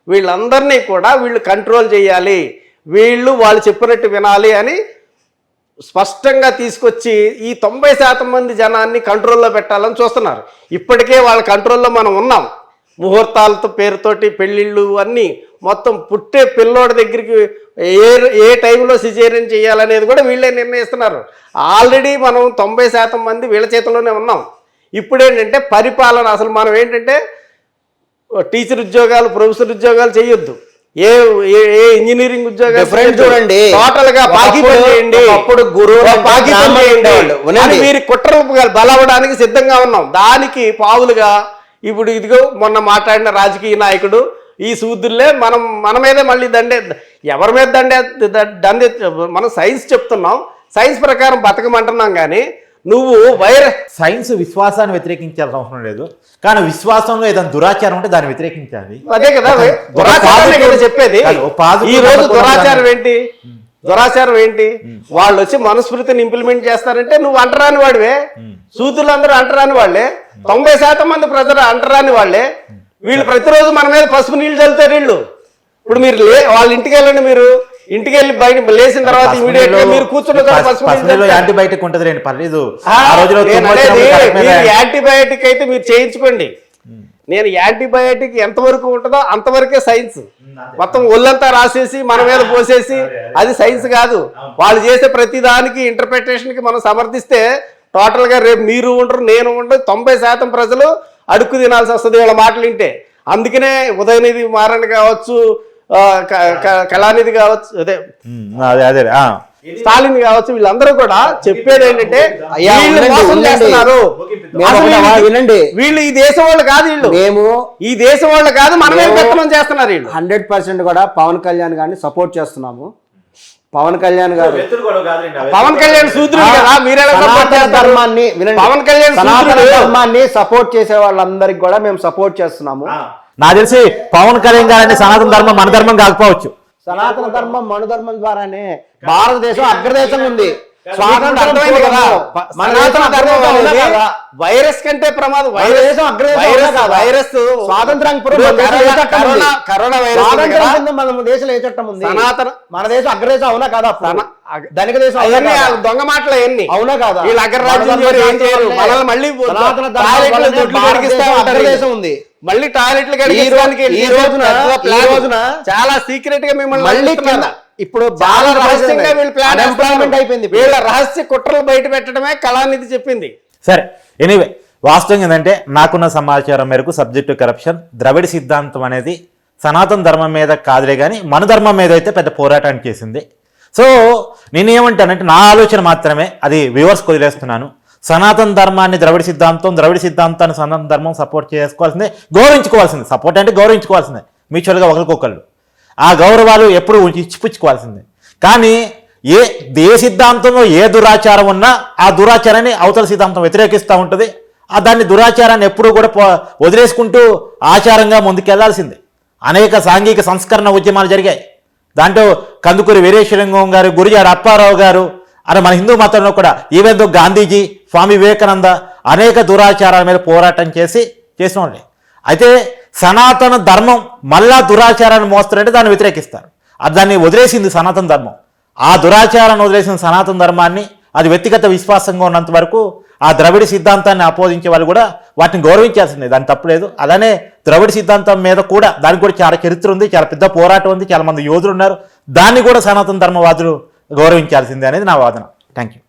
వీళ్ళందరినీ కూడా వీళ్ళు కంట్రోల్ చేయాలి, వాళ్ళు చెప్పినట్టు వినాలి అని స్పష్టంగా తీసుకొచ్చి ఈ 90% మంది జనాన్ని కంట్రోల్లో పెట్టాలని చూస్తున్నారు. ఇప్పటికే వాళ్ళ కంట్రోల్లో మనం ఉన్నాం. ముహూర్తాలతో పేరుతోటి పెళ్ళిళ్ళు అన్నీ మొత్తం పుట్టే పిల్లోడి దగ్గరికి ఏ టైంలో సిజేరియన్ చేయాలనేది కూడా వీళ్ళే నిర్ణయిస్తున్నారు. ఆల్రెడీ మనం 90% మంది వీళ్ళ చేతిలోనే ఉన్నాం. ఇప్పుడేంటంటే పరిపాలన, అసలు మనం ఏంటంటే టీచర్ ఉద్యోగాలు, ప్రొఫెసర్ ఉద్యోగాలు చేయొద్దు, ఏ ఇంజనీరింగ్ ఉద్యోగాలు చూడండి, టోటల్ గా అప్పుడు మీరు కుట్రలు బలవడానికి సిద్ధంగా ఉన్నాం. దానికి పావులుగా ఇప్పుడు ఇదిగో మొన్న మాట్లాడిన రాజకీయ నాయకుడు ఈ శూద్రులే మన మీదే మళ్ళీ ఎవరి మీద దండే మనం సైన్స్ చెప్తున్నాం, సైన్స్ ప్రకారం బతకమంటున్నాం. కానీ నువ్వు సైన్స్ విశ్వాసాన్ని వ్యతిరేకించాల్సిన అవసరం లేదు, కానీ విశ్వాసంలో ఏదైనా దురాచారం ఉంటే దాన్ని వ్యతిరేకించాలి. అదే కదా దురాచారం చెప్పేది. ఈ రోజు దురాచారం ఏంటి? వాళ్ళు వచ్చి మనుస్మృతిని ఇంప్లిమెంట్ చేస్తారంటే నువ్వు అంటరాని వాడివే. శూద్రులందరూ అంటరాని వాళ్ళే, 90% మంది ప్రజలు అంటరాని వాళ్ళే. వీళ్ళు ప్రతిరోజు మన మీద పసుపు నీళ్ళు చల్లుతారు వీళ్ళు. ఇప్పుడు మీరు వాళ్ళ ఇంటికి వెళ్ళండి, మీరు ఇంటికి వెళ్ళి బయట లేచిన తర్వాత ఇమీడియట్ గా మీరు కూర్చున్న యాంటీబయాటిక్ ఉంటుంది రండి, పర్లేదు. యాంటీబయాటిక్ అయితే మీరు చేయించుకోండి. నేను యాంటీబయాటిక్ ఎంతవరకు ఉంటుందో అంతవరకే సైన్స్. మొత్తం ఒళ్ళంతా రాసేసి మన మీద పోసేసి అది సైన్స్ కాదు. వాళ్ళు చేసే ప్రతి దానికి ఇంటర్ప్రిటేషన్ కి మనం సమర్థిస్తే టోటల్ గా రేపు మీరు ఉండరు, నేను ఉండరు, 90% ప్రజలు అడుక్కు తినాల్సి వస్తుంది వీళ్ళ మాటలు వింటే. అందుకనే ఉదయనిధి మారన్ కావచ్చు, కళానిధి కావచ్చు, స్టాలిన్ కావచ్చు, వీళ్ళందరూ కూడా చెప్పేది ఏంటంటే వీళ్ళు ఈ దేశం వాళ్ళు కాదు, వీళ్ళు ఈ దేశం వాళ్ళు కాదు, మనమే పెత్తనం చేస్తున్నారు వీళ్ళు. 100% కూడా పవన్ కళ్యాణ్ గారిని సపోర్ట్ చేస్తున్నాము. పవన్ కళ్యాణ్ గారు శూద్రుడు కదా, ధర్మాన్ని పవన్ కళ్యాణ్ ధర్మాన్ని సపోర్ట్ చేసే వాళ్ళందరికి కూడా మేము సపోర్ట్ చేస్తున్నాము. నాకు తెలిసి పవన్ కళ్యాణ్ గారిని సనాతన ధర్మం మన ధర్మం కాకపోవచ్చు. సనాతన ధర్మం మన ధర్మం ద్వారానే భారతదేశం అగ్రదేశం ఉంది. వైరస్ కంటే ప్రమాదం వైరస్ స్వాతంత్రం. కరోనా వైరస్ మన దేశంలో ఏ చట్టం ఉంది? మన దేశం అగ్రదేశం అవునా కాదా? ధనిక దేశం దొంగ మాటలు ఎన్ని అవునా కాదా? వీళ్ళు అగ్రరాజ్యం మళ్ళీ అగ్రదేశం ఉంది. మళ్ళీ టాయిలెట్లు ఈ రోజున చాలా సీక్రెట్ గా మిమ్మల్ని మళ్ళీ ఇప్పుడు చాలా రహస్యంగా వీళ్ళు ప్లాన్ అయిపోయింది. వీళ్ళ రహస్య కుట్రలు బయట పెట్టడమే కళానిధి చెప్పింది. సరే, ఎనీవే వాస్తవం ఏంటంటే నాకున్న సమాచారం మేరకు సబ్జెక్టు కరప్షన్ ద్రవిడ సిద్ధాంతం అనేది సనాతన ధర్మం మీద కాదులే కానీ మన ధర్మం మీద అయితే పెద్ద పోరాటాన్ని చేసింది. సో నేనేమంటానంటే నా ఆలోచన మాత్రమే, అది వ్యూవర్స్కి వదిలేస్తున్నాను. సనాతన ధర్మాన్ని ద్రవిడ సిద్ధాంతాన్ని సనాతన ధర్మం సపోర్ట్ చేసుకోవాల్సిందే, గౌరవించుకోవాల్సిందే. సపోర్ట్ అంటే గౌరవించుకోవాల్సిందే, మ్యూచువల్గా ఒకరికొకళ్ళు. ఆ గౌరవాలు ఎప్పుడు ఇచ్చిపుచ్చుకోవాల్సిందే. కానీ ఏ సిద్ధాంతంలో ఏ దురాచారం ఉన్నా ఆ దురాచారాన్ని అవతల సిద్ధాంతం వ్యతిరేకిస్తూ ఉంటుంది. దాన్ని దురాచారాన్ని ఎప్పుడూ కూడా వదిలేసుకుంటూ ఆచారంగా ముందుకెళ్లాల్సిందే. అనేక సాంఘిక సంస్కరణ ఉద్యమాలు జరిగాయి. దాంట్లో కందుకూరి వీరేశలింగం గారు, గురిజాడ అప్పారావు గారు, అలా మన హిందూ మతంలో కూడా ఈవెన్ దో గాంధీజీ, స్వామి వివేకానంద అనేక దురాచారాల మీద పోరాటం చేసిన వాళ్ళే. అయితే సనాతన ధర్మం మళ్ళా దురాచారాన్ని మోస్తారంటే దాన్ని వ్యతిరేకిస్తారు. దాన్ని వదిలేసింది సనాతన ధర్మం. ఆ దురాచారాన్ని వదిలేసిన సనాతన ధర్మాన్ని అది వ్యక్తిగత విశ్వాసంగా ఉన్నంత వరకు ఆ ద్రవిడ సిద్ధాంతాన్ని ఆపోదించే వాళ్ళు కూడా వాటిని గౌరవించాల్సిందే, దాని తప్పులేదు. అలానే ద్రవిడ సిద్ధాంతం మీద కూడా దానికి కూడా చాలా చరిత్ర ఉంది, చాలా పెద్ద పోరాటం ఉంది, చాలా మంది యోధులు ఉన్నారు. దాన్ని కూడా సనాతన ధర్మవాదులు గౌరవించాల్సిందే అనేది నా వాదన. Thank you.